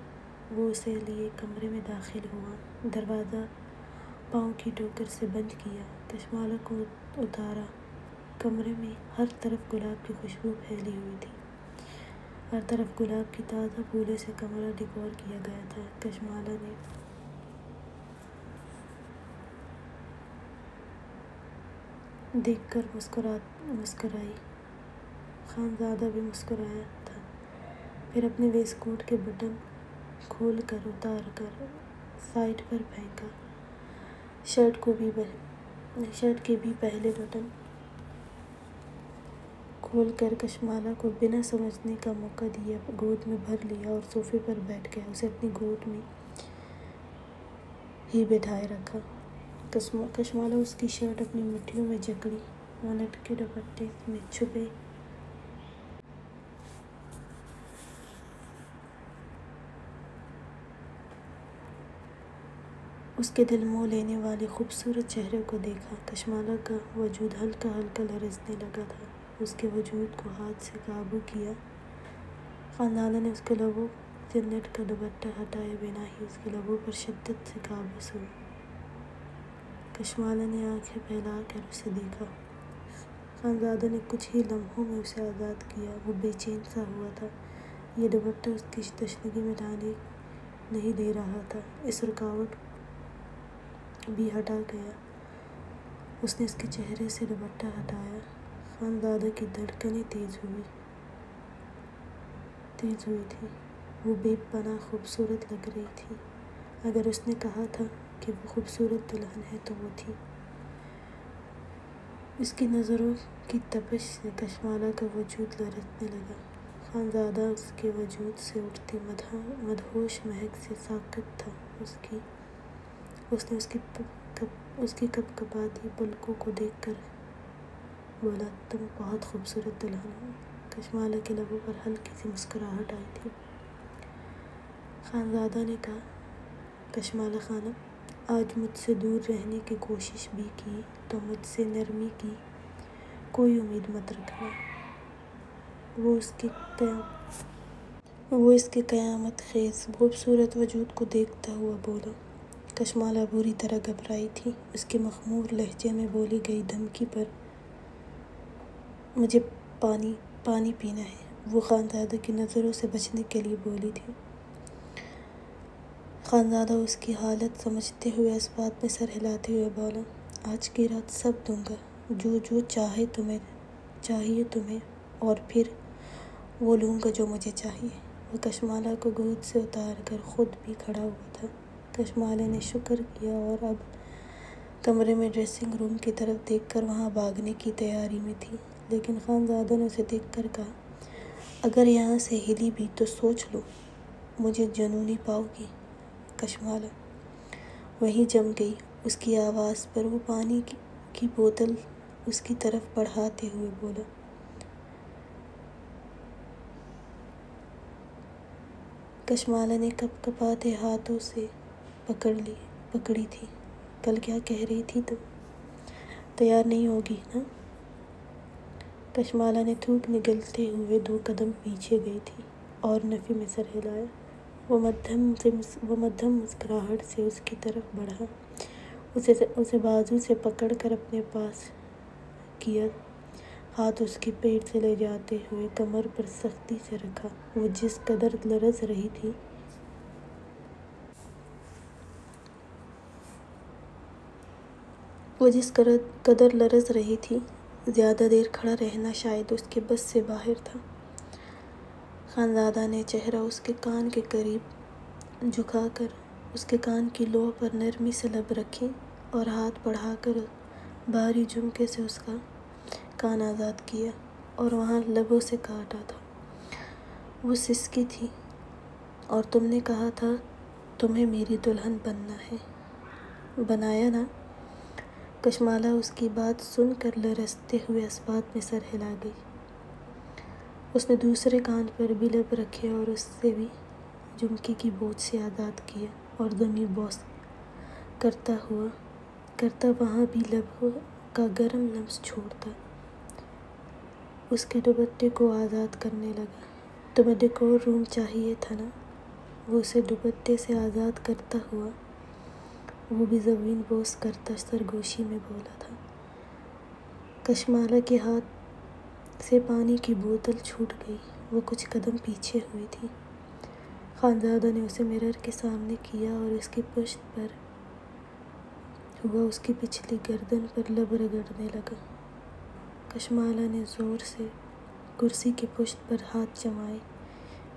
وہ اسے لیے کمرے میں داخل ہوا۔ دروازہ پاؤں کی ٹوکر سے بند کیا۔ کشمالہ کو اتارا۔ کمرے میں ہر طرف گلاب کی خوشبو پھیلی ہوئی تھی۔ ہر طرف گلاب کے تازہ پھولوں سے کمرہ ڈیکور کیا گیا تھا۔ کشمالہ نے دیکھ کر مسکرائی۔ خانزادہ بھی مسکرایا تھا۔ پھر اپنے ویسٹ کوٹ کے بٹن کھول کر اتار کر سائڈ پر پھینکا۔ شرٹ کے بھی پہلے بٹن کھول کر کشمالہ کو بنا سمجھنے کا موقع دیا، گود میں بھر لیا اور صوفے پر بیٹھ گیا۔ اسے اپنی گود میں ہی بٹھائے رکھا۔ کشمالہ اس کی شرٹ اپنی مٹھیوں میں جکڑی، وہ لٹکے دوپٹے میں چھپے اس کے دل موہ لینے والے خوبصورت چہرے کو دیکھا۔ کشمالہ کا وجود ہلکا ہلکا لرزنے لگا تھا۔ اس کے وجود کو ہاتھ سے قابو کیا۔ خانزادہ نے اس کے لبوں سے نیٹ کا دوپٹہ ہٹائے بنا ہی اس کے لبوں پر شدت سے قابض ہوئی۔ کشمالہ نے آنکھیں پھیلا کر اسے دیکھا۔ خانزادہ نے کچھ ہی لمحوں میں اسے آزاد کیا۔ وہ بے چین سا ہوا تھا۔ یہ دوپٹہ اس کی تشنگی مٹانے نہیں دے رہا تھا، اس رکاوٹ بھی ہٹا گیا۔ اس نے اس کے چہرے سے دوپٹہ ہٹایا۔ خانزادہ کی دھڑکنیں تیز ہوئی تھی۔ وہ بے پناہ خوبصورت لگ رہی تھی۔ اگر اس نے کہا تھا کہ وہ خوبصورت دلہن ہے تو وہ تھی۔ اس کی نظروں کی تپش سے کشمالہ کا وجود لرزنے لگا۔ خانزادہ اس کے وجود سے اٹھتی مدہوش مہک سے ساکت تھا۔ اس نے اس کی کپکپاتی پلکوں کو دیکھ کر بولا، تم بہت خوبصورت دلہن ہو۔ کشمالہ کے لبوں پر ہلکی سی مسکراہٹ آئی تھی۔ خانزادہ نے کہا، کشمالہ خانم، آج مجھ سے دور رہنے کی کوشش بھی کی تو مجھ سے نرمی کی کوئی امید مت رکھنا۔ وہ اس کے قیامت خیز خوبصورت وجود کو دیکھتا ہوا بولا۔ کشمالہ بری طرح گھبرائی تھی۔ اس کے مخمور لہجے میں بولی گئی دھمکی پر مجھے پانی پینا ہے، وہ خانزادہ کی نظروں سے بچنے کے لیے بولی تھی۔ خانزادہ اس کی حالت سمجھتے ہوئے اس بات میں سر ہلاتے ہوئے بولا، آج کی رات سب دوں گا، جو چاہیے تمہیں، اور پھر وہ لوں گا جو مجھے چاہیے۔ وہ کشمالہ کو گود سے اتار کر خود بھی کھڑا ہوا تھا۔ کشمالہ نے شکر کیا اور اب کمرے میں ڈریسنگ روم کی طرف دیکھ کر وہاں بھاگنے کی تیاری میں تھی، لیکن خانزادہ نے اسے دیکھ کر کہا، اگر یہاں سے ہلی بھی تو سوچ لو مجھے جنونی پاؤ گی۔ کشمالہ وہیں جم گئی۔ اس کی آواز پر وہ پانی کی بوتل اس کی طرف بڑھاتے ہوئے بولا۔ کشمالہ نے کپکپاتے ہاتھوں سے پکڑی تھی۔ کل کیا کہہ رہی تھی تم؟ تیار نہیں ہوگی نا؟ کشمالہ نے تھوک نگلتے ہوئے 2 قدم پیچھے گئی تھی اور نفی میں سر ہلایا۔ وہ مدھم مسکراہٹ سے اس کی طرف بڑھا، اسے بازو سے پکڑ کر اپنے پاس کیا، ہاتھ اس کی پیٹ سے لے جاتے ہوئے کمر پر سختی سے رکھا۔ وہ جس قدر لرز رہی تھی، زیادہ دیر کھڑا رہنا شاید اس کے بس سے باہر تھا۔ خانزادہ نے چہرہ اس کے کان کے قریب جھکا کر اس کے کان کی لو پر نرمی سے لب رکھے اور ہاتھ بڑھا کر بھاری جھمکے سے اس کا کان آزاد کیا اور وہاں لبوں سے کاٹا تھا۔ وہ سسکی تھی، اور تم نے کہا تھا تمہیں میری دلہن بننا ہے، بنایا نا؟ کشمالہ اس کی بات سن کر لرزتے ہوئے اس بات میں سر ہلا گئی۔ اس نے دوسرے کان پر بھی لب رکھے اور اسے بھی جھمکے کی بوجھ سے آزاد کیا اور ضمیر بوس کرتا وہاں بھی لب کا گرم لمس چھوڑتا اس کے دوپٹے کو آزاد کرنے لگا۔ تمہیں ڈیکور روم چاہیے تھا نا؟ وہ اسے دوپٹے سے آزاد کرتا ہوا، وہ بھی زمین بوس کرتا سرگوشی میں بولا تھا۔ کشمالہ کے ہاتھ سے پانی کی بوتل چھوٹ گئی، وہ کچھ قدم پیچھے ہوئی تھی۔ خانزادہ نے اسے مرر کے سامنے کیا اور اس کی پشت پر ہوا اس کی پچھلی گردن پر لب رگڑنے لگا۔ کشمالہ نے زور سے کرسی کی پشت پر ہاتھ جمائے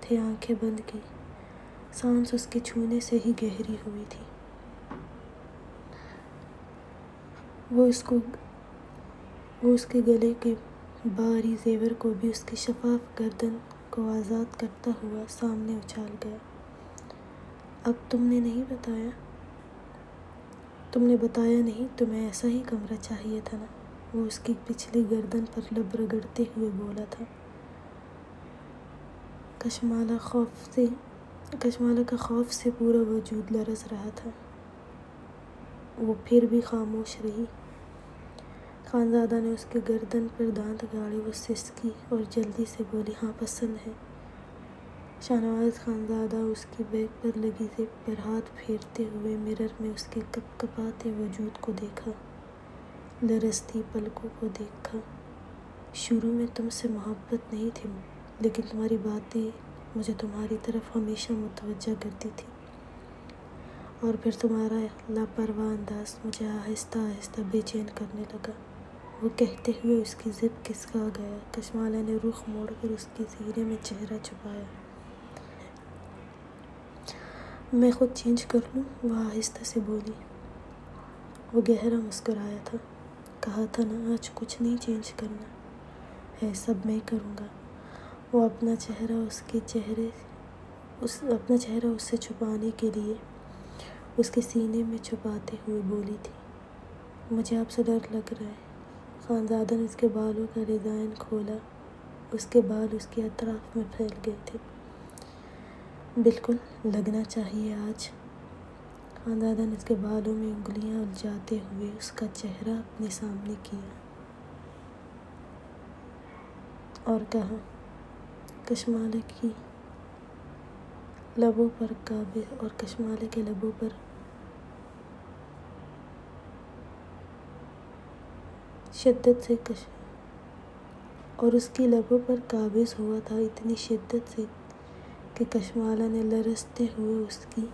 تھے، آنکھیں بند کی سانس اس کے چھونے سے ہی گہری ہوئی تھی۔ وہ اس کے گلے کے بھاری زیور کو بھی اس کی شفاف گردن کو آزاد کرتا ہوا سامنے اچھال گیا۔ اب تم نے نہیں بتایا؟ تم نے بتایا نہیں، تمہیں ایسا ہی کمرہ چاہیے تھا نا؟ وہ اس کی پچھلی گردن پر لب رگڑتے ہوئے بولا تھا۔ کشمالہ کا خوف سے پورا وجود لرز رہا تھا۔ وہ پھر بھی خاموش رہی۔ خانزادہ نے اس کے گردن پر دانت گاڑے۔ وہ سسکی اور جلدی سے بولی، ہاں پسند ہے۔ شاہنواز خانزادہ اس کی بیک پر لگی زپ پر ہاتھ پھیرتے ہوئے مرر میں اس کے کپ کپاتے وجود کو دیکھا، لرزتی پلکوں کو دیکھا۔ شروع میں تم سے محبت نہیں تھی، لیکن تمہاری باتیں مجھے تمہاری طرف ہمیشہ متوجہ کرتی تھی، اور پھر تمہارا لاپرواہ انداز مجھے آہستہ آہستہ بے چین کرنے لگا۔ وہ کہتے ہوئے اس کی زپ کسکا گیا۔ کشمالہ نے رخ موڑ کر اس کے سینے میں چہرہ چھپایا۔ میں خود چینج کر لوں؟ وہ آہستہ سے بولی۔ وہ گہرا مسکرایا تھا۔ کہا تھا نا، آج کچھ نہیں چینج کرنا ہے، سب میں کروں گا۔ وہ اپنا چہرہ اس سے چھپانے کے لیے اس کے سینے میں چھپاتے ہوئے بولی تھی، مجھے آپ سے ڈر لگ رہا ہے۔ خانزادہ نے اس کے بالوں کا ڈیزائن کھولا۔ اس کے بال اس کے اطراف میں پھیل گئے تھے۔ بالکل لگنا چاہیے آج۔ خانزادہ نے اس کے بالوں میں انگلیاں الجھاتے ہوئے اس کا چہرہ اپنے سامنے کیا اور کہا، کشمالہ کے لبوں پر شدت سے اور اس کی لبوں پر قابض ہوا تھا اتنی شدت سے کہ کشمالہ نے لرزتے ہوئے اس کی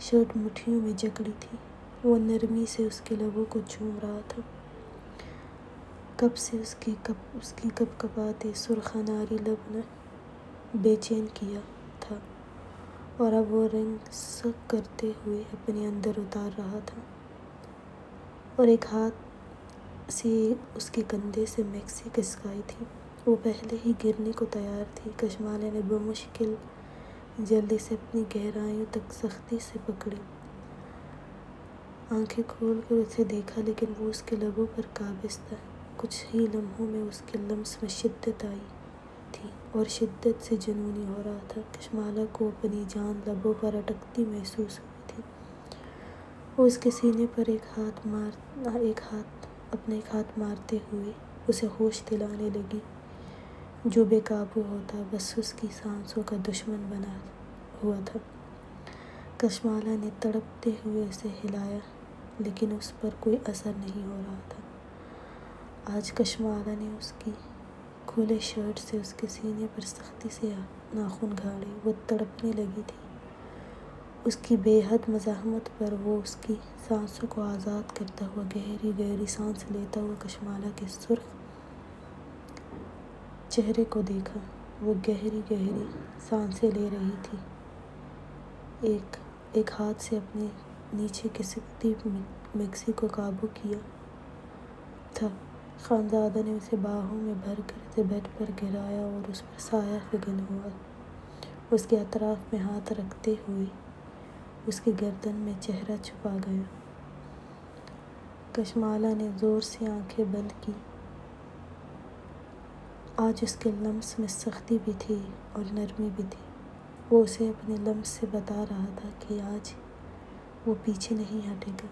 شرٹ مٹھیوں میں جکڑی تھی۔ وہ نرمی سے اس کے لبوں کو چوم رہا تھا۔ کب سے اس کی کپ کپاتے سرخ اناری لب نے بے چین کیا تھا، اور اب وہ رنگ سک کرتے ہوئے اپنے اندر اتار رہا تھا، اور ایک ہاتھ سے اس کے کندھے سے میکسی کھسکائی تھی۔ وہ پہلے ہی گرنے کو تیار تھی۔ کشمالہ نے بمشکل جلدی سے اپنی گہرائیوں تک سختی سے پکڑی، آنکھیں کھول کر اسے دیکھا، لیکن وہ اس کے لبوں پر قابض تھا۔ کچھ ہی لمحوں میں اس کے لمس میں شدت آئی تھی اور شدت سے جنونی ہو رہا تھا۔ کشمالہ کو اپنی جان لبوں پر اٹکتی محسوس ہوئی تھی۔ وہ اس کے سینے پر اپنا ایک ہاتھ مارتے ہوئے اسے ہوش دلانے لگی، جو بے قابو ہوتا بس اس کی سانسوں کا دشمن بنا ہوا تھا۔ کشمالہ نے تڑپتے ہوئے اسے ہلایا، لیکن اس پر کوئی اثر نہیں ہو رہا تھا۔ آج کشمالہ نے اس کی کھلے شرٹ سے اس کے سینے پر سختی سے ناخن گھاڑے۔ وہ تڑپنے لگی تھی۔ اس کی بے حد مزاحمت پر وہ اس کی سانسوں کو آزاد کرتا ہوا گہری گہری سانس لیتا ہوا کشمالہ کے سرخ چہرے کو دیکھا۔ وہ گہری گہری سانسیں لے رہی تھی، ایک ہاتھ سے اپنے نیچے کھسکتی میکسی کو قابو کیا تھا۔ خانزادہ نے اسے باہوں میں بھر کر اسے بیڈ پر گرایا اور اس پر سایہ فگن ہوا، اس کے اطراف میں ہاتھ رکھتے ہوئے اس کی گردن میں چہرہ چھپا گیا۔ کشمالہ نے زور سے آنکھیں بند کی۔ آج اس کے لمس میں سختی بھی تھی اور نرمی بھی تھی۔ وہ اسے اپنے لمس سے بتا رہا تھا کہ آج وہ پیچھے نہیں ہٹے گا۔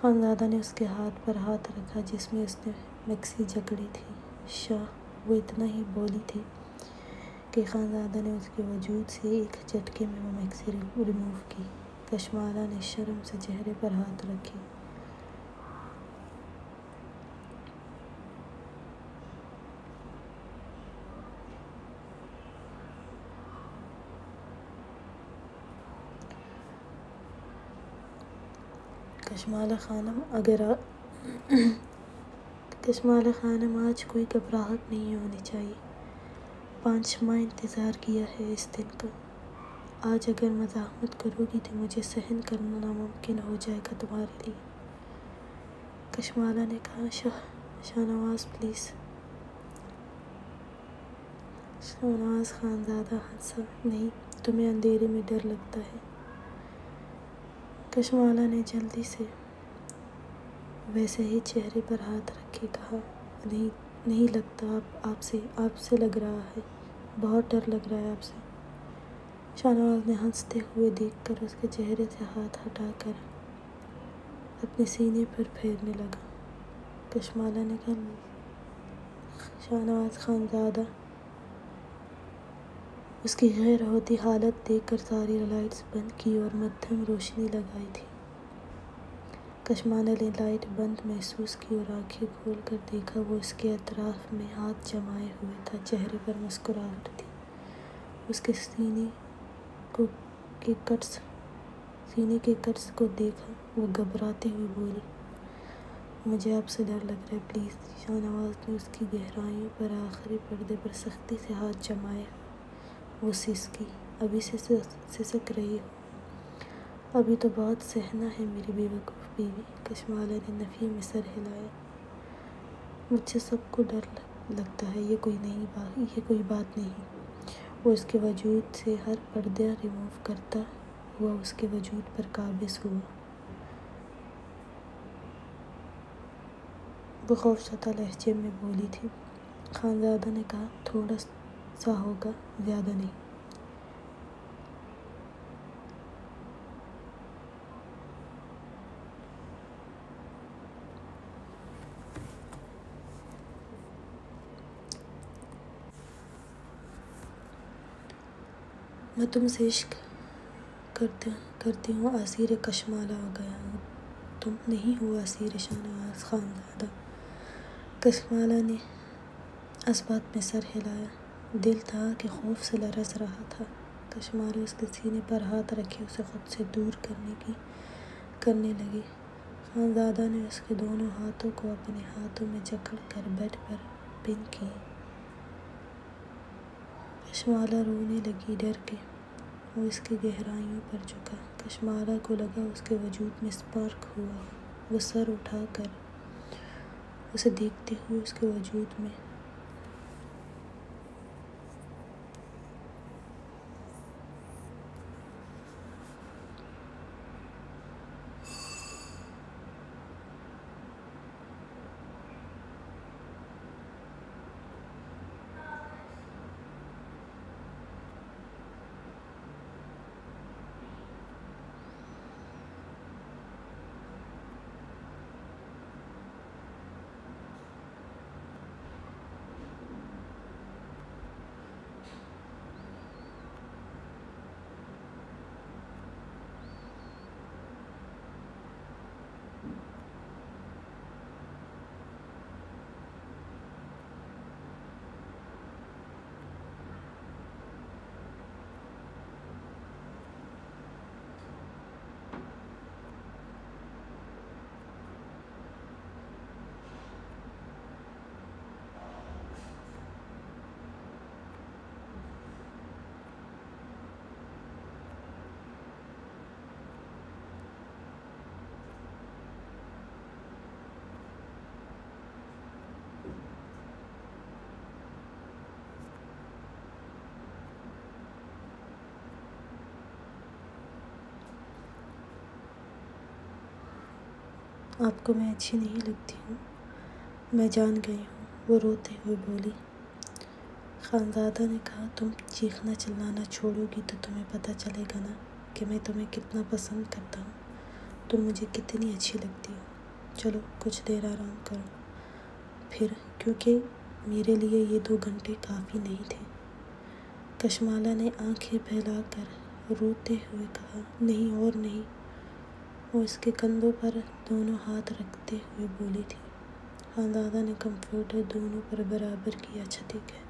خانزادہ نے اس کے ہاتھ پر ہاتھ رکھا جس میں اس نے میکسی جکڑی تھی۔ شاہ، وہ اتنا ہی بولی تھی کہ خانزادہ نے اس کے وجود سے ایک جھٹکے میں وہ میکسی ریموو کی۔ کشمالہ نے شرم سے چہرے پر ہاتھ رکھے۔ کشمالہ خانم، آج کوئی گھبراہٹ نہیں ہونی چاہیے۔ 5 ماہ انتظار کیا ہے اس دن کا۔ آج اگر مزاحمت کرو گی تو مجھے سہن کرنا ناممکن ہو جائے گا تمہارے لیے۔ کشمالہ نے کہا، شاہنواز پلیز۔ شاہنواز خانزادہ ہنسا، نہیں، تمہیں اندھیرے میں ڈر لگتا ہے۔ کشمالہ نے جلدی سے ویسے ہی چہرے پر ہاتھ رکھ کے کہا، نہیں لگتا، آپ سے لگ رہا ہے، بہت ڈر لگ رہا ہے آپ سے۔ شاہنواز نے ہنستے ہوئے دیکھ کر اس کے چہرے سے ہاتھ ہٹا کر اپنے سینے پر پھیرنے لگا۔ کشمالہ نے کہا، شاہنواز خانزادہ۔ اس کی غیر ہوتی حالت دیکھ کر ساری لائٹس بند کی اور مدھم روشنی لگائی تھی۔ کشمالہ نے لائٹ بند محسوس کی اور آنکھیں کھول کر دیکھا، وہ اس کے اطراف میں ہاتھ جمائے ہوئے تھا، چہرے پر مسکراہٹ تھی۔ اس کے سینے کے کٹس کو دیکھا، وہ گھبراتے ہوئے بولی، مجھے آپ سے ڈر لگ رہا ہے، پلیز۔ شاہنواز نے اس کی گہرائیوں پر آخری پردے پر سختی سے ہاتھ جمائے۔ وہ سسکی، ابھی سسک رہی ہو؟ ابھی تو بہت سہنا ہے میری بے وقوف بیوی۔ کشمالہ نے نفی میں سر ہلایا۔ مجھ سے سب کو ڈر لگتا ہے، یہ کوئی بات نہیں۔ وہ اس کے وجود سے ہر پردہ ریموو کرتا ہوا اس کے وجود پر قابض ہوا۔ وہ خوفزدہ لہجے میں بولی تھی۔ خانزادہ نے کہا، تھوڑا سا ہوگا، زیادہ نہیں۔ میں تم سے عشق کرتی ہوں، اسیر کشمالہ ہو گیا ہوں۔ تم نہیں ہو اسیر شاہنواز خانزادہ۔ کشمالہ نے اس بات میں سر ہلایا، دل تھا کہ خوف سے لرز رہا تھا۔ کشمالہ اس کے سینے پر ہاتھ رکھے اسے خود سے دور کرنے لگی۔ خانزادہ نے اس کے دونوں ہاتھوں کو اپنے ہاتھوں میں جکڑ کر بیڈ پر پن کی۔ کشمالہ رونے لگی ڈر کے، وہ اس کی گہرائیوں پر جھکا۔ کشمالہ کو لگا اس کے وجود میں اسپارک ہوا۔ وہ سر اٹھا کر اسے دیکھتے ہوئے اس کے وجود میں آپ کو میں اچھی نہیں لگتی ہوں، میں جان گئی ہوں، وہ روتے ہوئے بولی۔ خانزادہ نے کہا، تم چیخنا چلانا چھوڑو گی تو تمہیں پتہ چلے گا نا کہ میں تمہیں کتنا پسند کرتا ہوں، تم مجھے کتنی اچھی لگتی ہو۔ چلو کچھ دیر آرام کرو پھر، کیونکہ میرے لیے یہ 2 گھنٹے کافی نہیں تھے۔ کشمالہ نے آنکھیں پھیلا کر روتے ہوئے کہا، نہیں اور نہیں۔ وہ اس کے کندھوں پر دونوں ہاتھ رکھتے ہوئے بولی تھی۔ خانزادہ نے کمفرٹر دونوں پر برابر کیا، اچھا ٹھیک ہے۔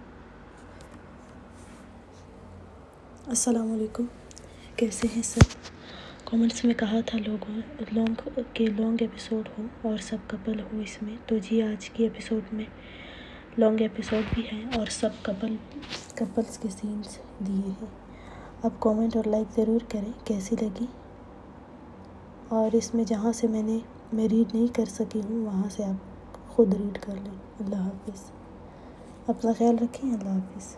السلام علیکم، کیسے ہیں سب؟ کمنٹس میں کہا تھا لانگ ایپیسوڈ ہو اور سب کپل ہو اس میں، تو جی آج کی ایپیسوڈ میں لانگ ایپیسوڈ بھی ہیں اور سب کپلز کے سینز دیے ہیں۔ آپ کامنٹ اور لائک ضرور کریں کیسی لگی، اور اس میں جہاں سے میں ریڈ نہیں کر سکی ہوں وہاں سے آپ خود ریڈ کر لیں۔ اللہ حافظ، اپنا خیال رکھیں، اللہ حافظ۔